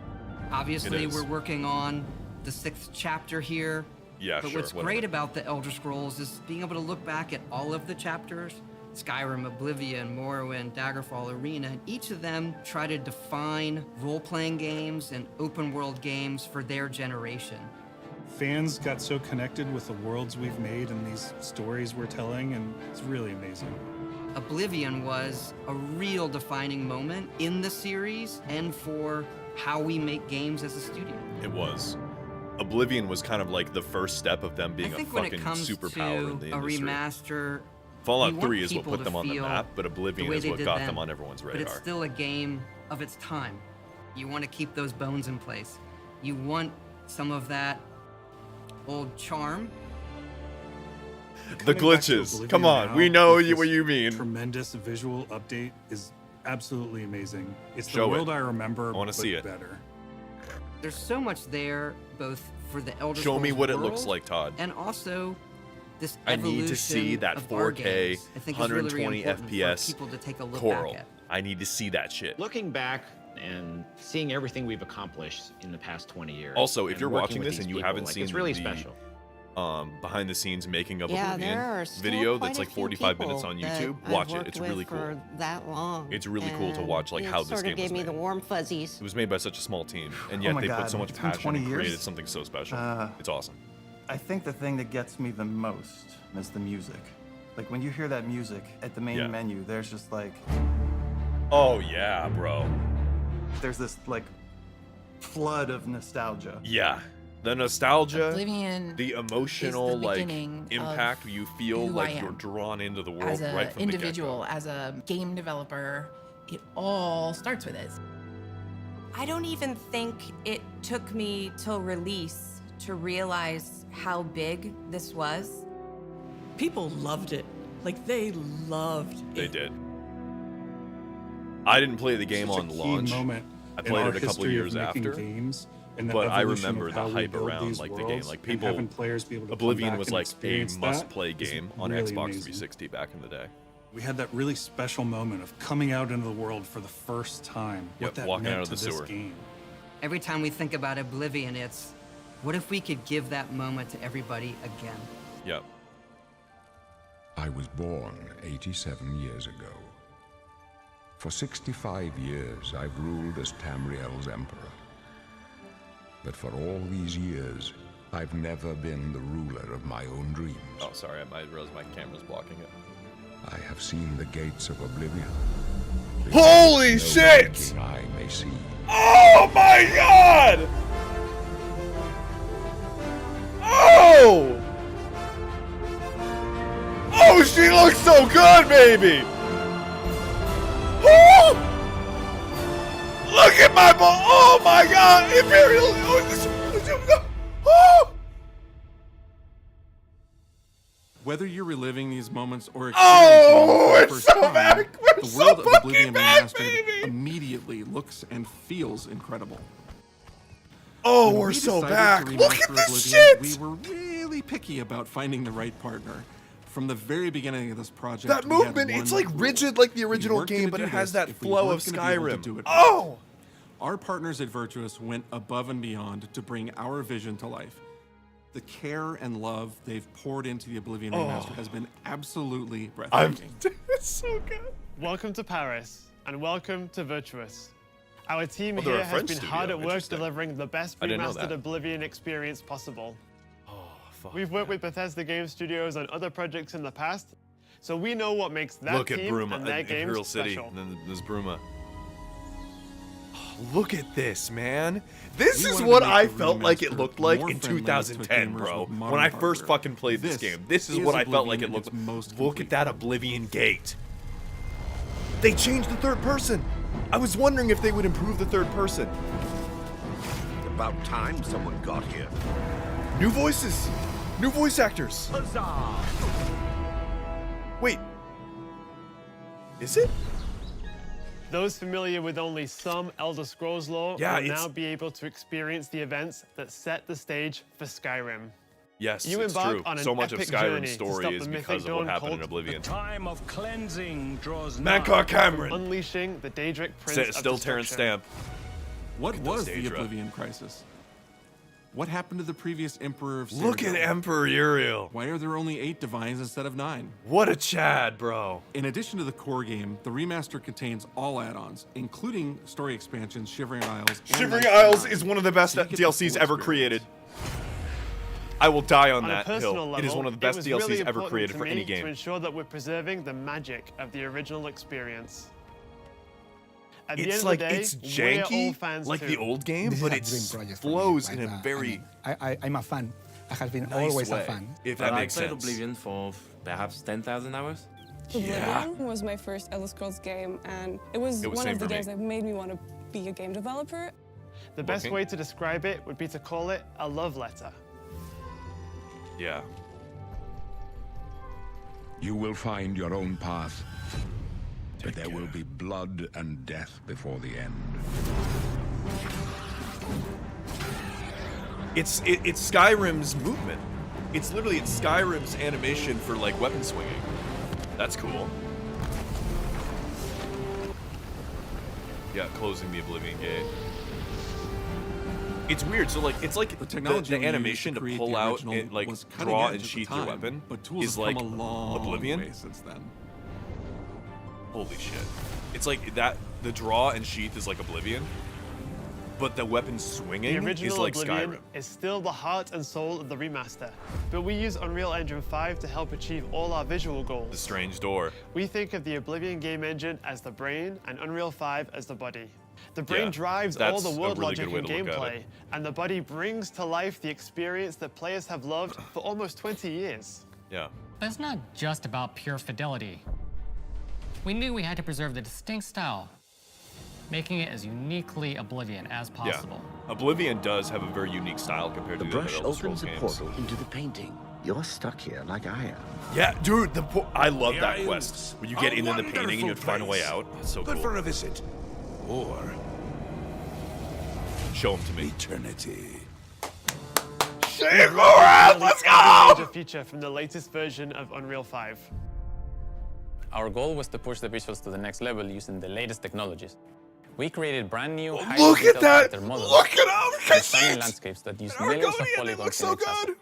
Speaker 4: Obviously,
Speaker 1: It is.
Speaker 4: we're working on the 6th chapter here.
Speaker 1: Yeah,
Speaker 4: But
Speaker 1: sure.
Speaker 4: what's
Speaker 1: whatever.
Speaker 4: great about the Elder Scrolls is being able to look back at all of the chapters. Skyrim, Oblivion, Morrowind, Daggerfall, Arena, and each of them try to define role-playing games and open-world games for their generation.
Speaker 5: Fans got so connected with the worlds we've made and these stories we're telling, and it's really amazing.
Speaker 4: Oblivion was a real defining moment in the series and for how we make games as a studio.
Speaker 1: It was. Oblivion was kind of like the first step of them
Speaker 4: I
Speaker 1: being a
Speaker 4: think when
Speaker 1: fucking
Speaker 4: it comes
Speaker 1: superpower
Speaker 4: to
Speaker 1: in the
Speaker 4: a
Speaker 1: industry.
Speaker 4: remaster,
Speaker 1: Fallout
Speaker 4: we
Speaker 1: 3
Speaker 4: want
Speaker 1: is what
Speaker 4: people
Speaker 1: put
Speaker 4: to
Speaker 1: them on the
Speaker 4: feel
Speaker 1: map, but
Speaker 4: the
Speaker 1: Oblivion
Speaker 4: way
Speaker 1: is
Speaker 4: they
Speaker 1: what
Speaker 4: did
Speaker 1: got
Speaker 4: then,
Speaker 1: them on everyone's
Speaker 4: but
Speaker 1: radar.
Speaker 4: it's still a game of its time. You want to keep those bones in place. You want some of that old charm.
Speaker 1: The
Speaker 5: Coming back to
Speaker 1: glitches.
Speaker 5: Oblivion
Speaker 1: Come on,
Speaker 5: now
Speaker 1: we know
Speaker 5: with
Speaker 1: what
Speaker 5: this
Speaker 1: you mean.
Speaker 5: Tremendous visual update is absolutely amazing. It's
Speaker 1: Show
Speaker 5: the
Speaker 1: it.
Speaker 5: world I remember,
Speaker 1: I wanna
Speaker 5: but
Speaker 1: see it.
Speaker 5: better.
Speaker 4: There's so much there, both for the Elder
Speaker 1: Show me
Speaker 4: Scrolls
Speaker 1: what it
Speaker 4: world
Speaker 1: looks like, Todd.
Speaker 4: and also this
Speaker 1: I need to see
Speaker 4: evolution
Speaker 1: that
Speaker 4: of our
Speaker 1: 4K,
Speaker 4: games. I think it's really,
Speaker 1: 120
Speaker 4: really important
Speaker 1: FPS
Speaker 4: for people to take a look
Speaker 1: Coral.
Speaker 4: back at.
Speaker 1: I need to see that shit.
Speaker 6: Looking back and seeing everything we've accomplished in the past 20 years.
Speaker 1: Also, if
Speaker 6: and
Speaker 1: you're
Speaker 6: working
Speaker 1: watching
Speaker 6: with
Speaker 1: this
Speaker 6: these
Speaker 1: and you
Speaker 6: people,
Speaker 1: haven't
Speaker 6: like,
Speaker 1: seen
Speaker 6: it's really
Speaker 1: the
Speaker 6: special.
Speaker 1: behind the scenes making of
Speaker 7: Yeah,
Speaker 1: Oblivion
Speaker 7: there are still
Speaker 1: video
Speaker 7: quite
Speaker 1: that's
Speaker 7: a
Speaker 1: like
Speaker 7: few
Speaker 1: 45 minutes
Speaker 7: people
Speaker 1: on
Speaker 7: that
Speaker 1: YouTube,
Speaker 7: I've
Speaker 1: watch it.
Speaker 7: worked
Speaker 1: It's
Speaker 7: with
Speaker 1: really cool.
Speaker 7: for that long.
Speaker 1: It's really cool to watch, like,
Speaker 7: And
Speaker 1: how
Speaker 7: it
Speaker 1: this
Speaker 7: sort
Speaker 1: game
Speaker 7: of gave
Speaker 1: was
Speaker 7: me
Speaker 1: made.
Speaker 7: the warm fuzzies.
Speaker 1: It was made by such a small team, and
Speaker 8: Oh
Speaker 1: yet
Speaker 8: my
Speaker 1: they
Speaker 8: God,
Speaker 1: put so much
Speaker 8: it's been
Speaker 1: passion
Speaker 8: 20
Speaker 1: and created
Speaker 8: years?
Speaker 1: something so special. It's awesome.
Speaker 8: I think the thing that gets me the most is the music. Like when you hear that music at the main
Speaker 1: Yeah.
Speaker 8: menu, there's just like,
Speaker 1: Oh yeah, bro.
Speaker 8: there's this like flood of nostalgia.
Speaker 1: Yeah. The nostalgia,
Speaker 9: Oblivion
Speaker 1: the emotional like
Speaker 9: beginning
Speaker 1: impact,
Speaker 9: of
Speaker 1: you feel
Speaker 9: who
Speaker 1: like
Speaker 9: I
Speaker 1: you're
Speaker 9: am.
Speaker 1: drawn into the world
Speaker 9: as an
Speaker 1: right from
Speaker 9: individual,
Speaker 1: the get-go.
Speaker 9: as a game developer, it all starts with this.
Speaker 10: I don't even think it took me till release to realize how big this was.
Speaker 11: People loved it. Like, they loved it.
Speaker 1: They did. I didn't play the game
Speaker 5: Such a
Speaker 1: on
Speaker 5: key
Speaker 1: launch.
Speaker 5: moment
Speaker 1: I
Speaker 5: in
Speaker 1: played
Speaker 5: our
Speaker 1: it a couple
Speaker 5: history of
Speaker 1: years
Speaker 5: making
Speaker 1: after.
Speaker 5: games, and the
Speaker 1: But I
Speaker 5: evolution
Speaker 1: remember
Speaker 5: of
Speaker 1: the
Speaker 5: how we
Speaker 1: hype
Speaker 5: build
Speaker 1: around
Speaker 5: these
Speaker 1: like the game.
Speaker 5: worlds
Speaker 1: Like
Speaker 5: and
Speaker 1: people,
Speaker 5: having players be able to come
Speaker 1: Oblivion
Speaker 5: back
Speaker 1: was
Speaker 5: and
Speaker 1: like a
Speaker 5: experience
Speaker 1: must-play
Speaker 5: that is
Speaker 1: game on
Speaker 5: really
Speaker 1: Xbox
Speaker 5: amazing.
Speaker 1: 360 back in the day.
Speaker 5: We had that really special moment of coming out into the world for the first time.
Speaker 1: Yep,
Speaker 5: what that
Speaker 1: walking
Speaker 5: meant
Speaker 1: out of
Speaker 5: to
Speaker 1: the
Speaker 5: this
Speaker 1: sewer.
Speaker 5: game.
Speaker 4: Every time we think about Oblivion, it's what if we could give that moment to everybody again?
Speaker 1: Yep.
Speaker 3: I was born 87 years ago. For 65 years, I've ruled as Tamriel's emperor. But for all these years, I've never been the ruler of my own dreams.
Speaker 1: Oh, sorry, I realized my camera's blocking it.
Speaker 3: I have seen the gates of Oblivion.
Speaker 1: Holy
Speaker 3: No
Speaker 1: shit!
Speaker 3: waking eye may see.
Speaker 1: Oh my god! Oh! Oh, she looks so good, baby! Oh! Look at my ball! Oh my god! Imperial! Oh!
Speaker 7: Whether you're reliving these moments or
Speaker 1: Oh,
Speaker 7: experiencing them for the
Speaker 1: it's
Speaker 7: first
Speaker 1: so
Speaker 7: time,
Speaker 1: back! We're
Speaker 7: the
Speaker 1: so
Speaker 7: world of
Speaker 1: fucking
Speaker 7: Oblivion
Speaker 1: back,
Speaker 7: Remastered
Speaker 1: baby!
Speaker 7: immediately looks and feels incredible.
Speaker 1: Oh,
Speaker 7: When
Speaker 1: we're
Speaker 7: we
Speaker 1: so
Speaker 7: decided
Speaker 1: back!
Speaker 7: to
Speaker 1: Look
Speaker 7: remaster
Speaker 1: at this
Speaker 7: Oblivion,
Speaker 1: shit!
Speaker 7: We were really picky about finding the right partner. From the very beginning of this project,
Speaker 1: That
Speaker 7: we had
Speaker 1: movement, it's
Speaker 7: one
Speaker 1: like
Speaker 7: rule.
Speaker 1: rigid like the
Speaker 7: We
Speaker 1: original
Speaker 7: weren't
Speaker 1: game,
Speaker 7: gonna
Speaker 1: but
Speaker 7: do
Speaker 1: it has
Speaker 7: this
Speaker 1: that
Speaker 7: if we
Speaker 1: flow of
Speaker 7: weren't gonna be able to
Speaker 1: Skyrim.
Speaker 7: do it
Speaker 1: Oh!
Speaker 7: right. Our partners at Virtuous went above and beyond to bring our vision to life. The care and love they've poured into the Oblivion Remaster has been absolutely breathtaking.
Speaker 1: It's so good.
Speaker 12: Welcome to Paris, and welcome to Virtuous. Our team
Speaker 1: Oh, they're a
Speaker 12: here has
Speaker 1: French
Speaker 12: been
Speaker 1: studio.
Speaker 12: hard at work
Speaker 1: Interesting.
Speaker 12: delivering the best
Speaker 1: I didn't know
Speaker 12: remastered
Speaker 1: that.
Speaker 12: Oblivion experience possible.
Speaker 1: Oh, fuck.
Speaker 12: We've worked with Bethesda Game Studios on other projects in the past, so we know what makes that
Speaker 1: Look at
Speaker 12: team
Speaker 1: Bruma,
Speaker 12: and their
Speaker 1: Imperial
Speaker 12: games
Speaker 1: City,
Speaker 12: special.
Speaker 1: and then there's Bruma. Oh, look at this, man. This
Speaker 7: We
Speaker 1: is
Speaker 7: wanted
Speaker 1: what
Speaker 7: to make
Speaker 1: I
Speaker 7: the
Speaker 1: felt like it
Speaker 7: remaster
Speaker 1: looked like
Speaker 7: more
Speaker 1: in
Speaker 7: friendly to
Speaker 1: 2010,
Speaker 7: gamers
Speaker 1: bro.
Speaker 7: with
Speaker 1: When
Speaker 7: modern
Speaker 1: I first
Speaker 7: hardware.
Speaker 1: fucking played this game. This is
Speaker 7: is
Speaker 1: what I felt like it
Speaker 7: Oblivion
Speaker 1: looked
Speaker 7: in its most
Speaker 1: Look
Speaker 7: complete
Speaker 1: at that Oblivion gate. They changed the third person. I was wondering if they would improve the third person.
Speaker 2: About time someone got here.
Speaker 1: New voices. New voice actors. Wait. Is it?
Speaker 12: Those familiar with only some Elder Scrolls lore
Speaker 1: Yeah,
Speaker 12: will
Speaker 1: it's-
Speaker 12: now be able to experience the events that set the stage for Skyrim.
Speaker 1: Yes,
Speaker 12: You
Speaker 1: it's
Speaker 12: embark
Speaker 1: true.
Speaker 12: on an
Speaker 1: So much of
Speaker 12: epic journey
Speaker 1: Skyrim's
Speaker 12: to
Speaker 1: story
Speaker 12: stop
Speaker 1: is
Speaker 12: the
Speaker 1: because
Speaker 12: mythic
Speaker 1: of what
Speaker 12: Dawn
Speaker 1: happened in
Speaker 12: cult.
Speaker 1: Oblivion.
Speaker 2: Time of cleansing draws
Speaker 1: Mancock Cameron.
Speaker 12: Unleashing the Daedric Prince of
Speaker 1: Still Terrence
Speaker 12: Destruction.
Speaker 1: Stamp.
Speaker 7: What
Speaker 1: at
Speaker 7: was
Speaker 1: those
Speaker 7: the
Speaker 1: Daedra.
Speaker 7: Oblivion Crisis? What happened to the previous Emperor of
Speaker 1: Look at
Speaker 7: Cyrodiil?
Speaker 1: Emperor Uriel.
Speaker 7: Why are there only 8 divines instead of 9?
Speaker 1: What a Chad, bro.
Speaker 7: In addition to the core game, the remaster contains all add-ons, including story expansions, Shivering Isles. and
Speaker 1: Shivering
Speaker 7: Knights of
Speaker 1: Isles
Speaker 7: Nine.
Speaker 1: is one of the best
Speaker 7: So you get the
Speaker 1: DLCs
Speaker 7: full
Speaker 1: ever
Speaker 7: experience.
Speaker 1: created. I will die on
Speaker 12: On a
Speaker 1: that
Speaker 12: personal
Speaker 1: hill.
Speaker 12: level,
Speaker 1: It is one of the best
Speaker 12: was
Speaker 1: DLCs
Speaker 12: really
Speaker 1: ever
Speaker 12: important
Speaker 1: created
Speaker 12: to
Speaker 1: for
Speaker 12: me
Speaker 1: any
Speaker 12: to
Speaker 1: game.
Speaker 12: ensure that we're preserving the magic of the original experience. At the
Speaker 1: It's
Speaker 12: end
Speaker 1: like
Speaker 12: of the day,
Speaker 1: it's
Speaker 12: we're all
Speaker 1: janky,
Speaker 12: fans
Speaker 1: like
Speaker 12: too.
Speaker 1: the old game,
Speaker 13: This
Speaker 1: but
Speaker 13: is
Speaker 1: it
Speaker 13: a dream project for
Speaker 1: flows
Speaker 13: me,
Speaker 1: in a
Speaker 13: like,
Speaker 1: very
Speaker 13: I'm a fan. I have been
Speaker 1: nice
Speaker 13: always
Speaker 1: way,
Speaker 13: a fan.
Speaker 1: if that makes sense.
Speaker 14: Oblivion for perhaps 10,000 hours.
Speaker 1: Yeah.
Speaker 15: Oblivion was my first Elder Scrolls game, and it was one
Speaker 1: same
Speaker 15: of the
Speaker 1: for me.
Speaker 15: games that made me want to be a game developer.
Speaker 12: The best
Speaker 1: Looking.
Speaker 12: way to describe it would be to call it a love letter.
Speaker 1: Yeah.
Speaker 3: You will find your own path, but there will be blood and death before the end.
Speaker 1: It's Skyrim's movement. It's Skyrim's animation for like weapon swinging. That's cool. Yeah, closing the Oblivion gate. It's weird. So like it's like the
Speaker 7: technology we used
Speaker 1: animation to
Speaker 7: create
Speaker 1: pull
Speaker 7: the
Speaker 1: out
Speaker 7: original
Speaker 1: and like
Speaker 7: was cutting
Speaker 1: draw
Speaker 7: edge
Speaker 1: and
Speaker 7: at the
Speaker 1: sheath your
Speaker 7: time,
Speaker 1: weapon
Speaker 7: but tools
Speaker 1: is
Speaker 7: have
Speaker 1: like
Speaker 7: come a long
Speaker 1: Oblivion.
Speaker 7: way since then.
Speaker 1: Holy shit. It's like that the draw and sheath is like Oblivion, but the weapon
Speaker 12: The
Speaker 1: swinging
Speaker 12: original
Speaker 1: is like
Speaker 12: Oblivion
Speaker 1: Skyrim.
Speaker 12: is still the heart and soul of the remaster, but we use Unreal Engine 5 to help achieve all our visual
Speaker 1: The
Speaker 12: goals.
Speaker 1: strange door.
Speaker 12: We think of the Oblivion game engine as the brain and Unreal 5 as the body. The brain
Speaker 1: Yeah,
Speaker 12: drives all
Speaker 1: that's
Speaker 12: the
Speaker 1: a
Speaker 12: world
Speaker 1: really
Speaker 12: logic
Speaker 1: good way
Speaker 12: and
Speaker 1: to look at
Speaker 12: gameplay,
Speaker 1: it.
Speaker 12: and the body brings to life the experience that players have loved for almost 20 years.
Speaker 1: Yeah.
Speaker 16: But it's not just about pure fidelity. We knew we had to preserve the distinct style, making it as uniquely Oblivion as possible.
Speaker 1: Yeah. Oblivion does have a very unique style compared to the other Elder Scrolls games.
Speaker 2: into the painting. You're stuck here like I am.
Speaker 1: Yeah, dude, I love
Speaker 2: The
Speaker 1: that
Speaker 2: Isles
Speaker 1: quest. When you get
Speaker 2: are
Speaker 1: into the painting and you
Speaker 2: wonderful
Speaker 1: find a way
Speaker 2: place.
Speaker 1: out. It's so
Speaker 2: But
Speaker 1: cool.
Speaker 2: for a visit, or
Speaker 1: Show them to me.
Speaker 2: eternity.
Speaker 1: Shake Laura, let's go!
Speaker 12: Major feature from the latest version of Unreal 5.
Speaker 14: Our goal was to push the visuals to the next level using the latest technologies. We created brand new,
Speaker 1: Look
Speaker 14: highly
Speaker 1: at
Speaker 14: detailed
Speaker 1: that!
Speaker 14: character models
Speaker 1: Look at them!
Speaker 14: and
Speaker 1: Can you
Speaker 14: stunning
Speaker 1: see it?
Speaker 14: landscapes that use
Speaker 1: An
Speaker 14: millions of
Speaker 1: Argonian, it
Speaker 14: polygons
Speaker 1: looks
Speaker 14: in
Speaker 1: so
Speaker 14: each asset,
Speaker 1: good.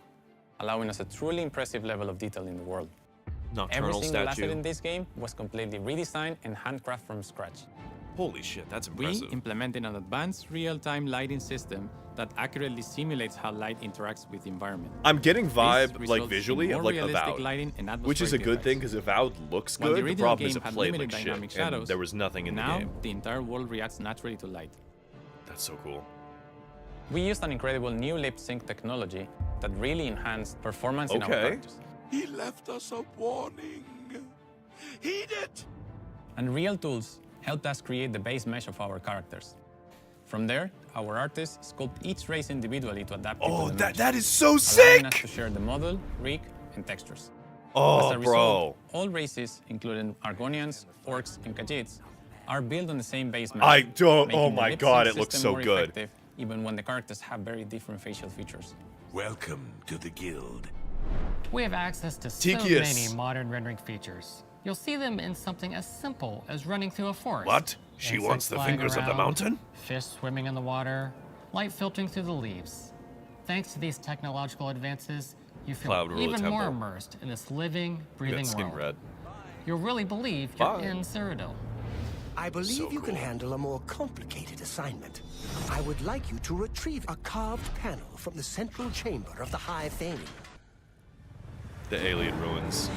Speaker 14: allowing us a truly impressive level of detail in the world. Every
Speaker 1: Nocturnal
Speaker 14: single asset
Speaker 1: statue.
Speaker 14: in this game was completely redesigned and handcrafted from scratch.
Speaker 1: Holy shit, that's
Speaker 14: We
Speaker 1: impressive.
Speaker 14: implemented an advanced real-time lighting system that accurately simulates how light interacts with the environment.
Speaker 1: I'm getting
Speaker 14: This
Speaker 1: vibe, like
Speaker 14: results in
Speaker 1: visually,
Speaker 14: more
Speaker 1: of like
Speaker 14: realistic
Speaker 1: Avowed,
Speaker 14: lighting and
Speaker 1: which is a
Speaker 14: atmospheric
Speaker 1: good thing
Speaker 14: effects.
Speaker 1: because Avowed looks
Speaker 14: While the
Speaker 1: good. The
Speaker 14: original
Speaker 1: problem is
Speaker 14: game
Speaker 1: it
Speaker 14: had
Speaker 1: played
Speaker 14: limited
Speaker 1: like
Speaker 14: dynamic
Speaker 1: shit, and
Speaker 14: shadows,
Speaker 1: there was nothing in
Speaker 14: now
Speaker 1: the game.
Speaker 14: the entire world reacts naturally to light.
Speaker 1: That's so cool.
Speaker 14: We used an incredible new lip sync technology that really enhanced performance in our
Speaker 1: Okay.
Speaker 14: characters.
Speaker 2: He left us a warning. Heed it!
Speaker 14: And real tools helped us create the base mesh of our characters. From there, our artists sculpt each race individually to adapt it
Speaker 1: Oh,
Speaker 14: to the mesh,
Speaker 1: that is so
Speaker 14: allowing
Speaker 1: sick!
Speaker 14: us to share the model, rig, and textures.
Speaker 1: Oh,
Speaker 14: As a
Speaker 1: bro.
Speaker 14: result, all races, including Argonians, Orcs, and Khajiits, are built on the same base mesh.
Speaker 1: I don't-
Speaker 14: making
Speaker 1: oh
Speaker 14: the
Speaker 1: my
Speaker 14: lip
Speaker 1: God,
Speaker 14: sync
Speaker 1: it looks
Speaker 14: system
Speaker 1: so
Speaker 14: more
Speaker 1: good.
Speaker 14: effective, even when the characters have very different facial features.
Speaker 2: Welcome to the guild.
Speaker 16: We have access to so
Speaker 1: Tychius.
Speaker 16: many modern rendering features. You'll see them in something as simple as running through a forest.
Speaker 1: What? She
Speaker 16: Insects
Speaker 1: wants the
Speaker 16: flying
Speaker 1: fingers of the
Speaker 16: around,
Speaker 1: mountain?
Speaker 16: Fish swimming in the water, light filtering through the leaves. Thanks to these technological advances, you feel
Speaker 1: Cloud Rule
Speaker 16: even more
Speaker 1: Temple.
Speaker 16: immersed in this living,
Speaker 1: Look at
Speaker 16: breathing
Speaker 1: that skin
Speaker 16: world.
Speaker 1: red.
Speaker 16: You'll really believe you're
Speaker 1: Bye.
Speaker 16: in Cyrodiil.
Speaker 17: I believe
Speaker 1: So
Speaker 17: you can
Speaker 1: cool.
Speaker 17: handle a more complicated assignment. I would like you to retrieve a carved panel from the central chamber of the High Fane.
Speaker 1: The alien ruins.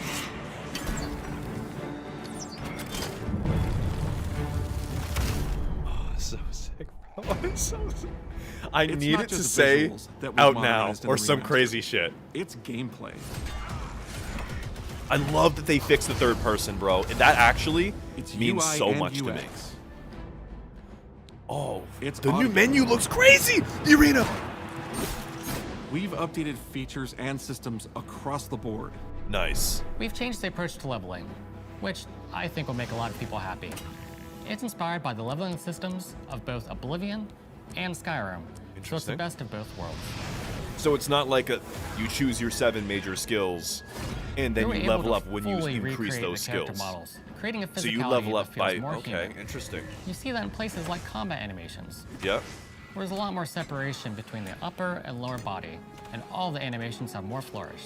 Speaker 1: Oh, so sick, bro. It's so sick. I
Speaker 7: It's
Speaker 1: need
Speaker 7: not
Speaker 1: it to
Speaker 7: just
Speaker 1: say
Speaker 7: visuals that we've
Speaker 1: out now
Speaker 7: modernized in
Speaker 1: or
Speaker 7: the
Speaker 1: some
Speaker 7: remaster.
Speaker 1: crazy shit.
Speaker 7: It's gameplay.
Speaker 1: I love that they fixed the third person, bro. That actually
Speaker 7: It's
Speaker 1: means
Speaker 7: UI
Speaker 1: so
Speaker 7: and
Speaker 1: much to me.
Speaker 7: UX.
Speaker 1: Oh,
Speaker 7: It's
Speaker 1: the new
Speaker 7: audio.
Speaker 1: menu looks crazy. The arena.
Speaker 7: We've updated features and systems across the board.
Speaker 1: Nice.
Speaker 16: We've changed the approach to leveling, which I think will make a lot of people happy. It's inspired by the leveling systems of both Oblivion and Skyrim, so it's the
Speaker 1: Interesting.
Speaker 16: best of both worlds.
Speaker 1: So it's not like you choose your 7 major skills and then
Speaker 16: We were
Speaker 1: you
Speaker 16: able
Speaker 1: level
Speaker 16: to
Speaker 1: up when you
Speaker 16: fully
Speaker 1: increase
Speaker 16: recreate
Speaker 1: those
Speaker 16: the character
Speaker 1: skills.
Speaker 16: models, creating a
Speaker 1: So you
Speaker 16: physicality
Speaker 1: level
Speaker 16: that
Speaker 1: up
Speaker 16: feels
Speaker 1: by
Speaker 16: more
Speaker 1: okay,
Speaker 16: human.
Speaker 1: interesting.
Speaker 16: You see that in places like combat animations,
Speaker 1: Yep.
Speaker 16: where there's a lot more separation between the upper and lower body, and all the animations have more flourish.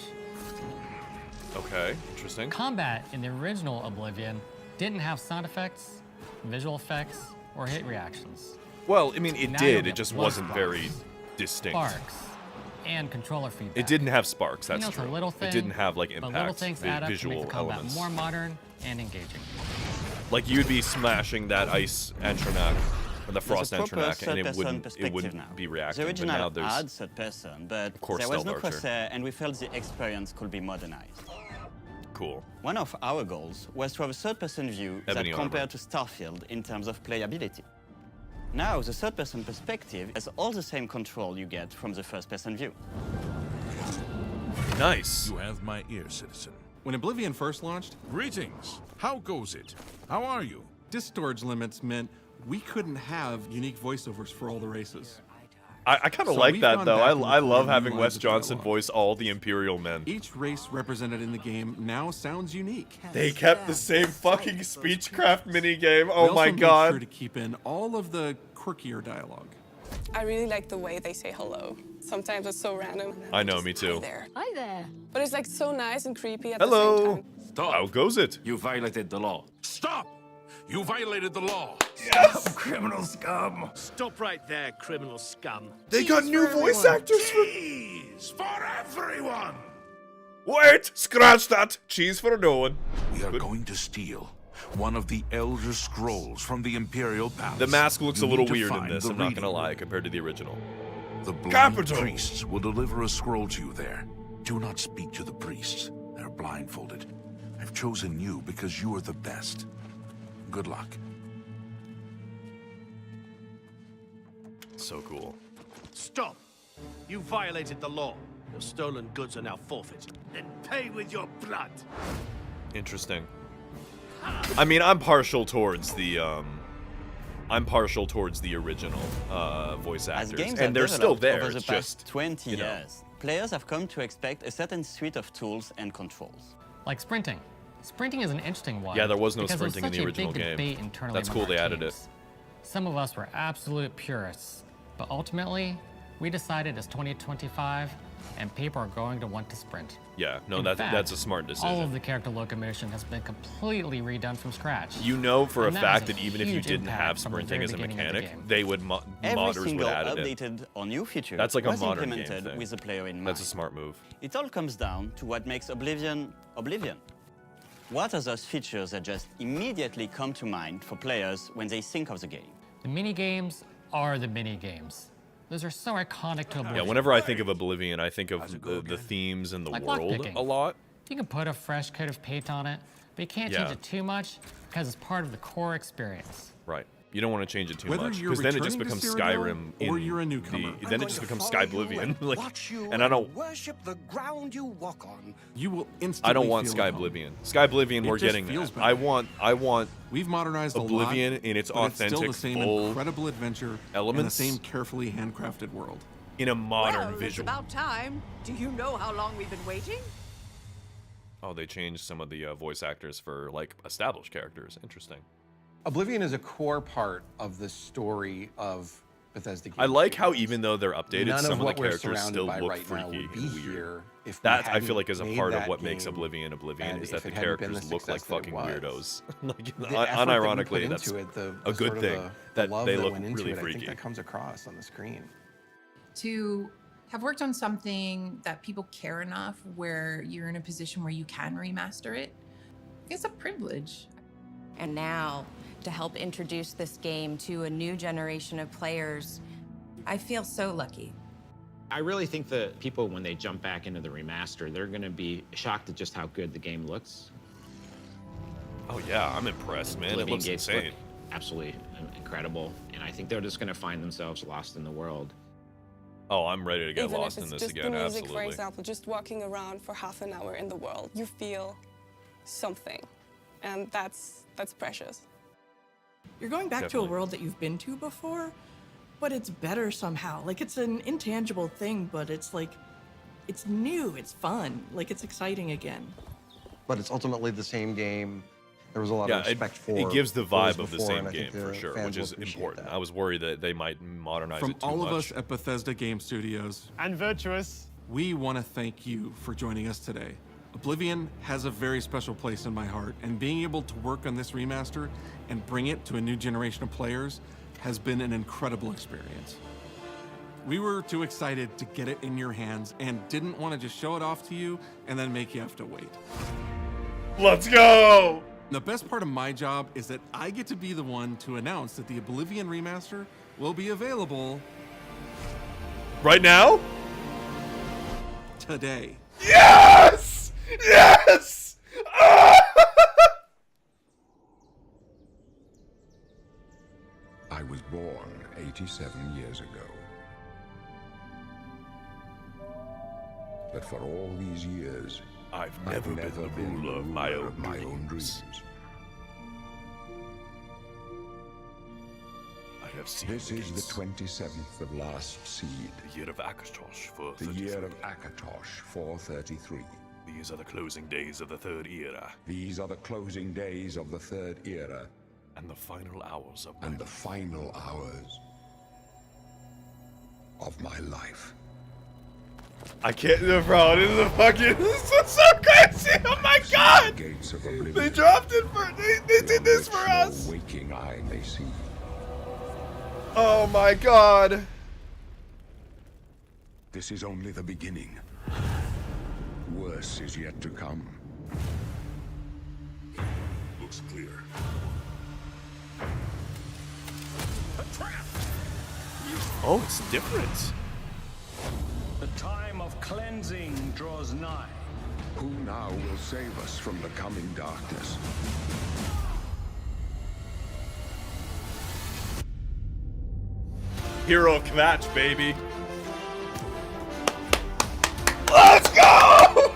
Speaker 1: Okay, interesting.
Speaker 16: Combat in the original Oblivion didn't have sound effects, visual effects, or hit reactions.
Speaker 1: Well, I mean, it
Speaker 16: Now you'll
Speaker 1: did.
Speaker 16: get
Speaker 1: It just
Speaker 16: blood
Speaker 1: wasn't
Speaker 16: sparks,
Speaker 1: very distinct.
Speaker 16: Sparks and controller feedback.
Speaker 1: It didn't have sparks. That's
Speaker 16: It's
Speaker 1: true.
Speaker 16: a little thing,
Speaker 1: it didn't have like
Speaker 16: but little
Speaker 1: impact,
Speaker 16: things add up to
Speaker 1: visual
Speaker 16: make the combat
Speaker 1: elements.
Speaker 16: more modern and engaging.
Speaker 1: Like you'd be smashing that ice Antronak or the frost
Speaker 18: There's a proper
Speaker 1: Antronak, and it
Speaker 18: third-person
Speaker 1: wouldn't
Speaker 18: perspective now.
Speaker 1: be
Speaker 18: The
Speaker 1: reacting. But
Speaker 18: original
Speaker 1: now there's
Speaker 18: had third person, but
Speaker 1: course,
Speaker 18: there was
Speaker 1: Stealth
Speaker 18: no
Speaker 1: Archer.
Speaker 18: crosshair, and we felt the experience could be modernized.
Speaker 1: cool.
Speaker 18: One of our goals was to have a third-person view
Speaker 1: Ebony
Speaker 18: that
Speaker 1: armor.
Speaker 18: compared to Starfield in terms of playability. Now, the third-person perspective has all the same control you get from the first-person view.
Speaker 1: Nice.
Speaker 2: You have my ear, citizen.
Speaker 7: When Oblivion first launched,
Speaker 2: Greetings. How goes it? How are you?
Speaker 7: disk storage limits meant we couldn't have unique voiceovers for all the races.
Speaker 1: I kind of
Speaker 7: So
Speaker 1: like
Speaker 7: we've
Speaker 1: that
Speaker 7: gone
Speaker 1: though.
Speaker 7: back and
Speaker 1: I love
Speaker 7: recorded
Speaker 1: having
Speaker 7: new
Speaker 1: Wes
Speaker 7: lines of
Speaker 1: Johnson
Speaker 7: dialogue.
Speaker 1: voice all the Imperial men.
Speaker 7: Each race represented in the game now sounds unique.
Speaker 1: They kept the same fucking speechcraft minigame.
Speaker 7: We
Speaker 1: Oh
Speaker 7: also
Speaker 1: my
Speaker 7: made
Speaker 1: god.
Speaker 7: sure to keep in all of the quirkier dialogue.
Speaker 15: I really like the way they say hello. Sometimes it's so random.
Speaker 1: I know, me too.
Speaker 15: Hi there. But it's like so nice and creepy at the same
Speaker 1: Hello.
Speaker 15: time.
Speaker 2: Stop.
Speaker 1: How goes it?
Speaker 2: You violated the law. Stop! You violated the law.
Speaker 1: Yes!
Speaker 8: Criminal scum.
Speaker 19: Stop right there, criminal scum.
Speaker 1: They got new voice actors for
Speaker 2: Cheese for everyone.
Speaker 1: Wait! Scratch that! Cheese for no one.
Speaker 2: We are going to steal one of the Elder Scrolls from the Imperial Palace.
Speaker 1: The mask looks
Speaker 2: You
Speaker 1: a little
Speaker 2: need to
Speaker 1: weird in
Speaker 2: find
Speaker 1: this,
Speaker 2: the
Speaker 1: I'm not
Speaker 2: reading
Speaker 1: gonna lie,
Speaker 2: room.
Speaker 1: compared to the original.
Speaker 2: The blind
Speaker 1: Capital.
Speaker 2: priests will deliver a scroll to you there. Do not speak to the priests. They're blindfolded. I've chosen you because you are the best. Good luck.
Speaker 1: So cool.
Speaker 19: Stop! You violated the law. Your stolen goods are now forfeit. Then pay with your blood.
Speaker 1: Interesting. I mean, I'm partial towards the original voice
Speaker 18: As
Speaker 1: actors,
Speaker 18: games
Speaker 1: and
Speaker 18: have
Speaker 1: they're still
Speaker 18: developed
Speaker 1: there.
Speaker 18: over the
Speaker 1: It's
Speaker 18: past
Speaker 1: just
Speaker 18: 20
Speaker 1: you know.
Speaker 18: years, players have come to expect a certain suite of tools and controls.
Speaker 16: Like sprinting. Sprinting is an interesting one.
Speaker 1: Yeah, there was no
Speaker 16: because
Speaker 1: sprinting in
Speaker 16: it
Speaker 1: the
Speaker 16: was such a
Speaker 1: original
Speaker 16: big
Speaker 1: game.
Speaker 16: debate internally
Speaker 1: That's
Speaker 16: among
Speaker 1: cool they
Speaker 16: our
Speaker 1: added it.
Speaker 16: teams. Some of us were absolute purists, but ultimately, we decided as 2025 and people are going to want to sprint.
Speaker 1: Yeah, no,
Speaker 16: In
Speaker 1: that's
Speaker 16: fact,
Speaker 1: a smart decision.
Speaker 16: All of the character locomotion has been completely redone from scratch.
Speaker 1: You know for a
Speaker 16: And
Speaker 1: fact
Speaker 16: has
Speaker 1: that even if you
Speaker 16: huge
Speaker 1: didn't
Speaker 16: impact
Speaker 1: have
Speaker 16: from the
Speaker 1: sprinting
Speaker 16: very
Speaker 1: as a
Speaker 16: beginning of the
Speaker 1: mechanic,
Speaker 16: game.
Speaker 1: they would
Speaker 18: Every
Speaker 1: modders would
Speaker 18: single
Speaker 1: add it in.
Speaker 18: updated or new feature
Speaker 1: That's like a
Speaker 18: was
Speaker 1: modern game
Speaker 18: implemented
Speaker 1: thing.
Speaker 18: with the player in mind.
Speaker 1: That's a smart move.
Speaker 18: It all comes down to what makes Oblivion Oblivion. What are those features that just immediately come to mind for players when they think of the game?
Speaker 16: The mini games are the mini games. Those are so iconic to Oblivion.
Speaker 1: Yeah, whenever I think of Oblivion, I think of the themes and the
Speaker 16: Like
Speaker 1: world
Speaker 16: lockpicking.
Speaker 1: a lot.
Speaker 16: You can put a fresh coat of paint on it, but you can't
Speaker 1: Yeah.
Speaker 16: change it too much because it's part of the core experience.
Speaker 1: Right. You don't want to change it too
Speaker 7: Whether
Speaker 1: much
Speaker 7: you're
Speaker 1: because then it just
Speaker 7: returning to
Speaker 1: becomes
Speaker 7: Cyrodiil
Speaker 1: Skyrim.
Speaker 7: or you're a newcomer.
Speaker 1: Then it just becomes Skyblivion. Like,
Speaker 17: Watch you
Speaker 1: and I don't.
Speaker 17: worship the ground you walk on.
Speaker 7: You will instantly
Speaker 1: I don't want
Speaker 7: feel at home.
Speaker 1: Skyblivion. Skyblivion, we're
Speaker 7: It just
Speaker 1: getting
Speaker 7: feels
Speaker 1: that.
Speaker 7: better.
Speaker 1: I want.
Speaker 7: We've modernized
Speaker 1: Oblivion
Speaker 7: a lot,
Speaker 1: in its
Speaker 7: but
Speaker 1: authentic,
Speaker 7: it's still the same
Speaker 1: full
Speaker 7: incredible adventure
Speaker 1: elements.
Speaker 7: and the same carefully handcrafted world.
Speaker 1: In a modern
Speaker 20: Well, it's
Speaker 1: visual.
Speaker 20: about time. Do you know how long we've been waiting?
Speaker 1: Oh, they changed some of the voice actors for like established characters. Interesting.
Speaker 21: Oblivion is a core part of the story of Bethesda games.
Speaker 1: I like how even though they're updated,
Speaker 21: None
Speaker 1: some
Speaker 21: of
Speaker 1: of
Speaker 21: what
Speaker 1: the
Speaker 21: we're
Speaker 1: characters
Speaker 21: surrounded
Speaker 1: still
Speaker 21: by
Speaker 1: look
Speaker 21: right now
Speaker 1: freaky
Speaker 21: would be
Speaker 1: and weird.
Speaker 21: here if we
Speaker 1: That I feel
Speaker 21: hadn't
Speaker 1: like is a
Speaker 21: made
Speaker 1: part of
Speaker 21: that
Speaker 1: what makes
Speaker 21: game,
Speaker 1: Oblivion Oblivion
Speaker 21: and
Speaker 1: is
Speaker 21: if
Speaker 1: that the
Speaker 21: it hadn't been
Speaker 1: characters
Speaker 21: the
Speaker 1: look like
Speaker 21: success that it
Speaker 1: fucking
Speaker 21: was.
Speaker 1: weirdos. Like,
Speaker 21: The effort that we
Speaker 1: unironically,
Speaker 21: put
Speaker 1: that's
Speaker 21: into it,
Speaker 1: a
Speaker 21: the
Speaker 1: good
Speaker 21: sort of
Speaker 1: thing.
Speaker 21: the
Speaker 1: That
Speaker 21: love
Speaker 1: they
Speaker 21: that
Speaker 1: look
Speaker 21: went into
Speaker 1: really
Speaker 21: it, I think
Speaker 1: freaky.
Speaker 21: that comes across on the screen.
Speaker 9: To have worked on something that people care enough where you're in a position where you can remaster it, it's a privilege.
Speaker 10: And now, to help introduce this game to a new generation of players, I feel so lucky.
Speaker 6: I really think that people, when they jump back into the remaster, they're going to be shocked at just how good the game looks.
Speaker 1: Oh yeah, I'm impressed, man. It
Speaker 6: Oblivion
Speaker 1: looks
Speaker 6: games
Speaker 1: insane.
Speaker 6: look absolutely incredible, and I think they're just going to find themselves lost in the world.
Speaker 1: Oh, I'm ready to get
Speaker 15: Even
Speaker 1: lost
Speaker 15: if
Speaker 1: in
Speaker 15: it's
Speaker 1: this
Speaker 15: just
Speaker 1: again.
Speaker 15: the music,
Speaker 1: Absolutely.
Speaker 15: for example, just walking around for half an hour in the world, you feel something, and that's precious.
Speaker 11: You're going back to a
Speaker 15: Definitely.
Speaker 11: world that you've been to before, but it's better somehow. Like, it's an intangible thing, but it's like, it's new, it's fun, like, it's exciting again.
Speaker 22: But it's ultimately the same game. There was a lot
Speaker 1: Yeah,
Speaker 22: of respect for
Speaker 1: it gives the
Speaker 22: what was
Speaker 1: vibe of the
Speaker 22: before,
Speaker 1: same
Speaker 22: and I
Speaker 1: game
Speaker 22: think
Speaker 1: for
Speaker 22: the
Speaker 1: sure,
Speaker 22: fans
Speaker 1: which
Speaker 22: will
Speaker 1: is
Speaker 22: appreciate
Speaker 1: important.
Speaker 22: that.
Speaker 1: I was worried that they might modernize
Speaker 7: From
Speaker 1: it too
Speaker 7: all
Speaker 1: much.
Speaker 7: of us at Bethesda Game Studios
Speaker 12: and Virtuous,
Speaker 7: we want to thank you for joining us today. Oblivion has a very special place in my heart, and being able to work on this remaster and bring it to a new generation of players has been an incredible experience. We were too excited to get it in your hands and didn't want to just show it off to you and then make you have to wait.
Speaker 1: Let's go!
Speaker 7: The best part of my job is that I get to be the one to announce that the Oblivion remaster will be available
Speaker 1: right now?
Speaker 7: Today.
Speaker 1: Yes! Yes!
Speaker 3: I was born 87 years ago. But for all these years,
Speaker 1: I've never been the ruler of my own
Speaker 3: dreams.
Speaker 1: I have seen
Speaker 3: This is the 27th of last seed.
Speaker 1: The year of Akatosh,
Speaker 3: The year of Akatosh, 433.
Speaker 1: These are the closing days of the Third Era.
Speaker 3: These are the closing days of the Third Era.
Speaker 1: And the final hours of
Speaker 3: And the final hours of my life.
Speaker 1: I can't, bro. This is a fucking. This is so crazy. Oh my god!
Speaker 3: Gates of Oblivion.
Speaker 1: They dropped it for. They did this for us.
Speaker 3: No waking eye may see.
Speaker 1: Oh my god.
Speaker 3: This is only the beginning. Worse is yet to come.
Speaker 2: Looks clear.
Speaker 1: Oh, it's different.
Speaker 3: The time of cleansing draws nigh. Who now will save us from the coming darkness?
Speaker 1: Hero Kvatch, baby. Let's go!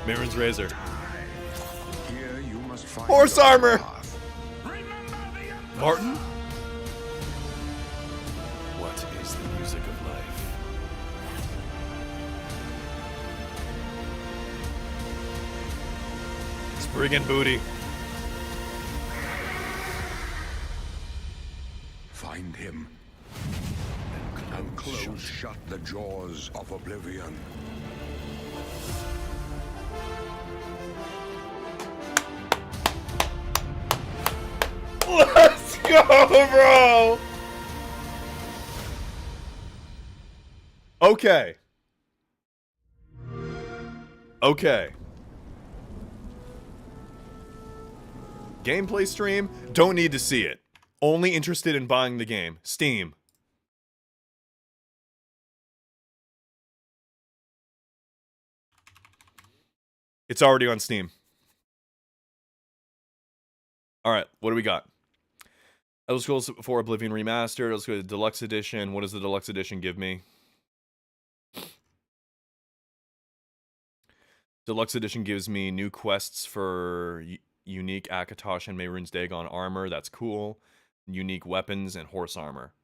Speaker 1: Mirren's Razor.
Speaker 3: Here you must find
Speaker 1: Horse
Speaker 3: your
Speaker 1: armor.
Speaker 3: path.
Speaker 1: Martin? What is the music of life? Spriggan booty.
Speaker 3: Find him.
Speaker 1: And
Speaker 3: and close shut the jaws of Oblivion.
Speaker 1: Let's go, bro! Okay. Okay. Gameplay stream, don't need to see it. Only interested in buying the game. Steam. It's already on Steam. Alright, what do we got? Elder Scrolls 4 Oblivion Remastered. Let's go to the Deluxe Edition. What does the Deluxe Edition give me? Deluxe Edition gives me new quests for unique Akatosh and Mehrunes Dagon armor. That's cool. Unique weapons and horse armor.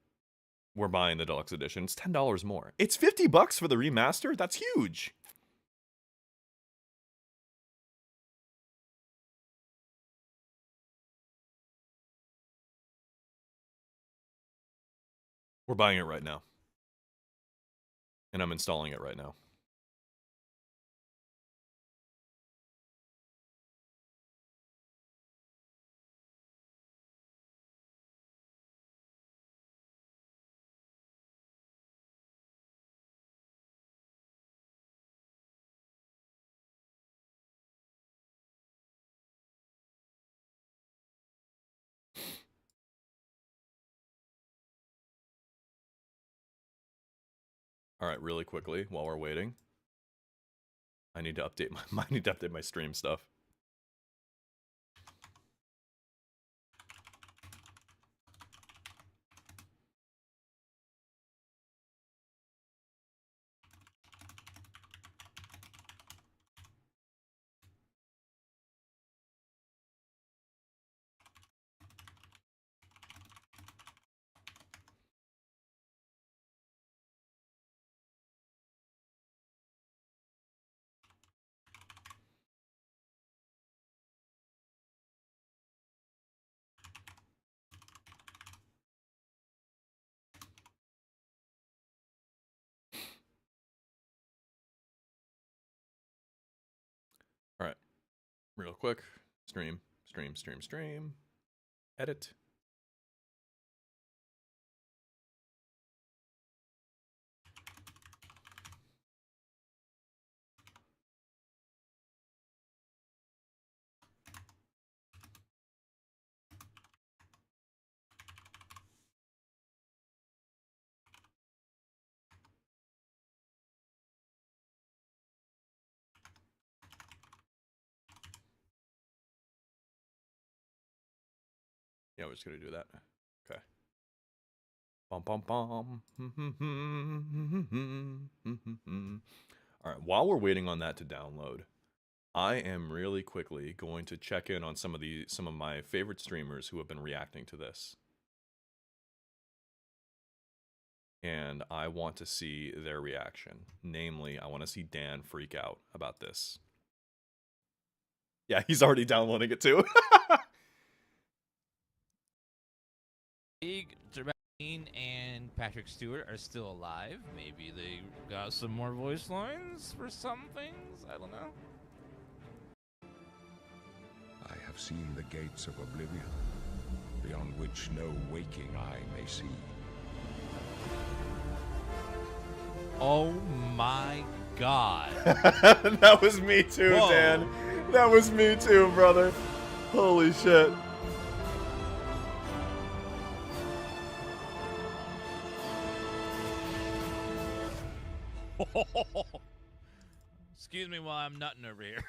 Speaker 1: We're buying the Deluxe Edition. It's $10 more. It's $50 for the remaster? That's huge. We're buying it right now. And I'm installing it right now. All right, really quickly while we're waiting, I need to update my stream stuff. All right, real quick, stream, edit. Yeah, we're just gonna do that. Okay. Bum bum bum. All right. While we're waiting on that to download, I am really quickly going to check in on some of my favorite streamers who have been reacting to this, and I want to see their reaction. Namely, I want to see Dan freak out about this. Yeah, he's already downloading it too.
Speaker 4: Jermaine and Patrick Stewart are still alive. Maybe they got some more voice lines for some things. I don't know.
Speaker 3: I have seen the gates of Oblivion, beyond which no waking eye may see.
Speaker 4: Oh my god.
Speaker 1: That was me too,
Speaker 4: Whoa.
Speaker 1: Dan. That was me too, brother. Holy shit.
Speaker 4: Excuse me while I'm nutting over here.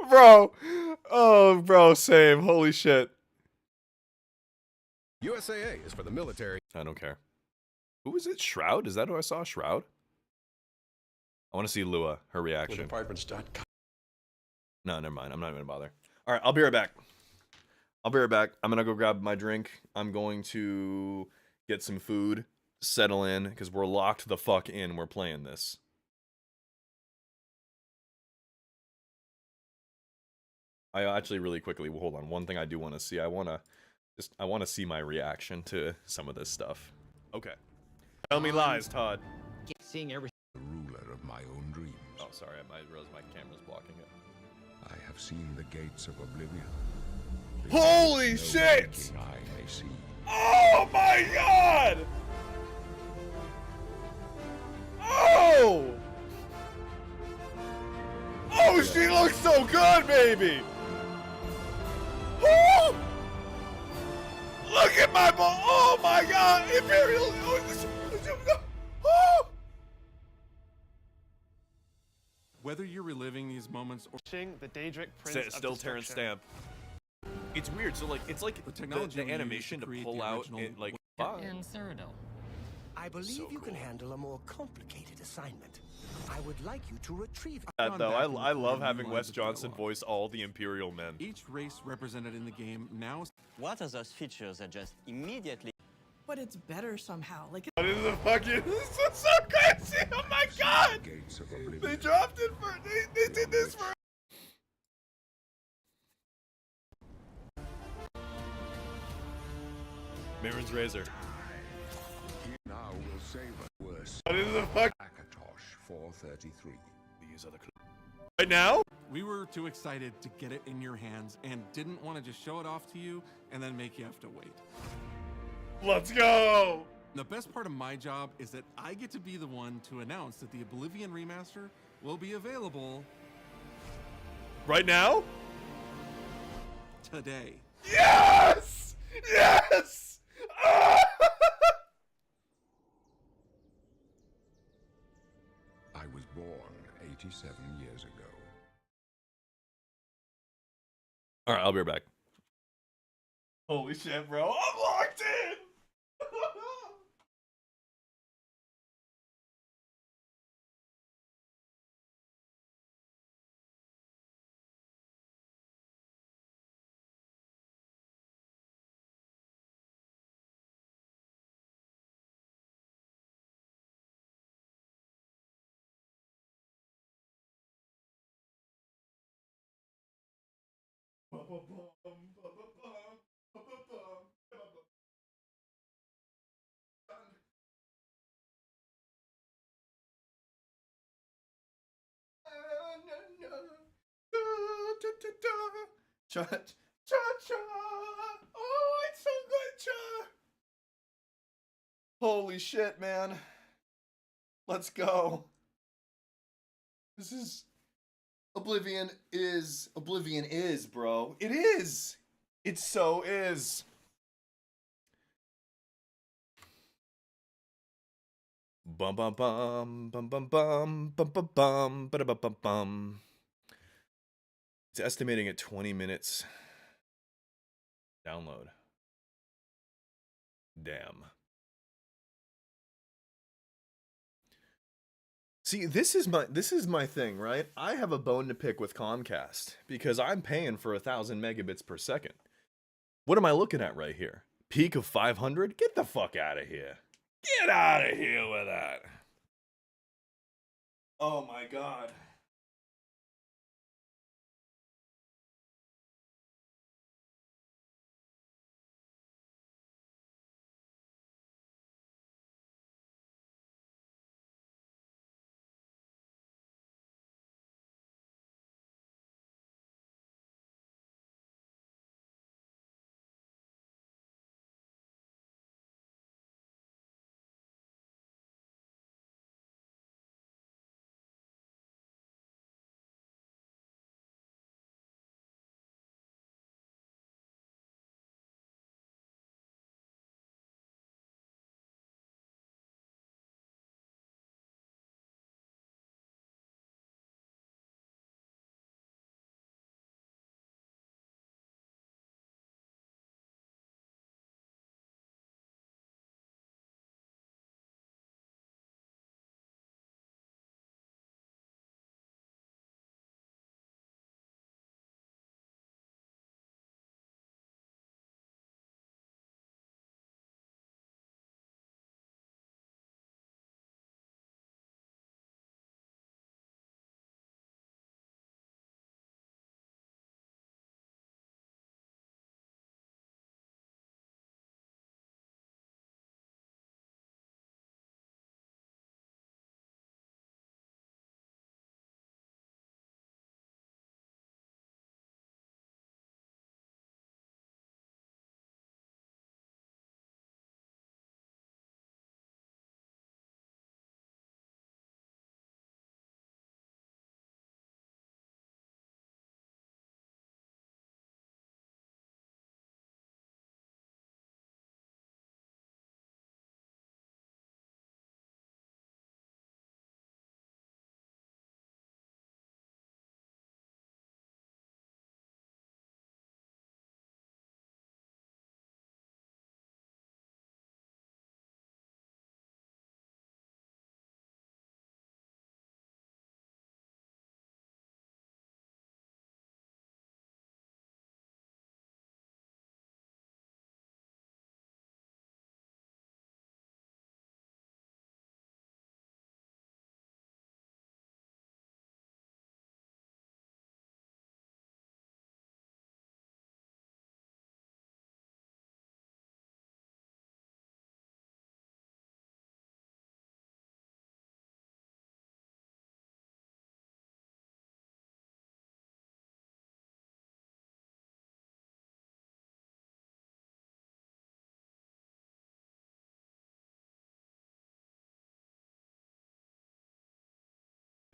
Speaker 1: Bro. Oh, bro, same. Holy shit.
Speaker 5: USAA is for the military.
Speaker 1: I don't care. Who is it? Shroud? Is that who I saw? Shroud? I want to see Lua, her reaction. No, never mind. I'm not even gonna bother. All right, I'll be right back. I'm gonna go grab my drink. I'm going to get some food, settle in, because we're locked the fuck in. We're playing this. I actually really quickly, hold on. One thing I do want to see. I want to see my reaction to some of this stuff. Okay. Tell me lies, Todd.
Speaker 6: Seeing everything.
Speaker 3: The ruler of my own dreams.
Speaker 1: Oh, sorry. I realized my camera's blocking it.
Speaker 3: I have seen the gates of Oblivion.
Speaker 1: Holy
Speaker 3: No
Speaker 1: shit!
Speaker 3: waking eye may see.
Speaker 1: Oh my god! Oh! Oh, she looks so good, baby! Oh! Look at my ball! Oh my god! Imperial! Oh!
Speaker 7: Whether you're reliving these moments or
Speaker 12: The Daedric Prince of
Speaker 1: Still Terrence
Speaker 12: Destruction.
Speaker 1: Stamp. It's weird. So like, it's like
Speaker 7: the technology
Speaker 1: the animation to pull out it, like.
Speaker 16: In Cyrodiil.
Speaker 17: I believe you can handle a more complicated assignment. I would like you to retrieve.
Speaker 1: Though I love having Wes Johnson voice all the Imperial men.
Speaker 7: Each race represented in the game now.
Speaker 18: What are those features that just immediately...
Speaker 11: But it's better somehow. Like
Speaker 1: What is the fucking? This is so crazy! Oh my god! They dropped it for. They did this for. Marin's Razor.
Speaker 3: Now will save us worse.
Speaker 1: What is the fuck?
Speaker 3: Akatosh 433.
Speaker 1: These other right now?
Speaker 7: We were too excited to get it in your hands and didn't want to just show it off to you and then make you have to wait.
Speaker 1: Let's go!
Speaker 7: The best part of my job is that I get to be the one to announce that the Oblivion Remaster will be available
Speaker 1: right now?
Speaker 7: Today.
Speaker 1: Yes! Yes! Ah!
Speaker 3: I was born 87 years ago.
Speaker 1: Alright, I'll be right back. Holy shit, bro. I'm locked in! Cha cha cha. Oh, it's so good, cha. Holy shit, man. Let's go. This is Oblivion is, bro. It is. It so is. Bum bum bum bum bum bum bum bum bum ba bum bum bum. It's estimating at 20 minutes. Download. Damn. See, this is my thing, right? I have a bone to pick with Comcast because I'm paying for 1,000 megabits per second. What am I looking at right here? Peak of 500? Get the fuck out of here. Get out of here with that. Oh my god.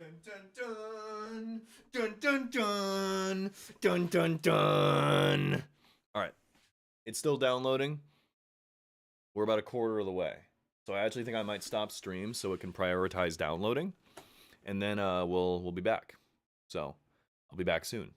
Speaker 1: Dun dun dun dun dun dun dun. All right, it's still downloading. We're about a quarter of the way, so I actually think I might stop stream so it can prioritize downloading, and then we'll be back. So I'll be back soon.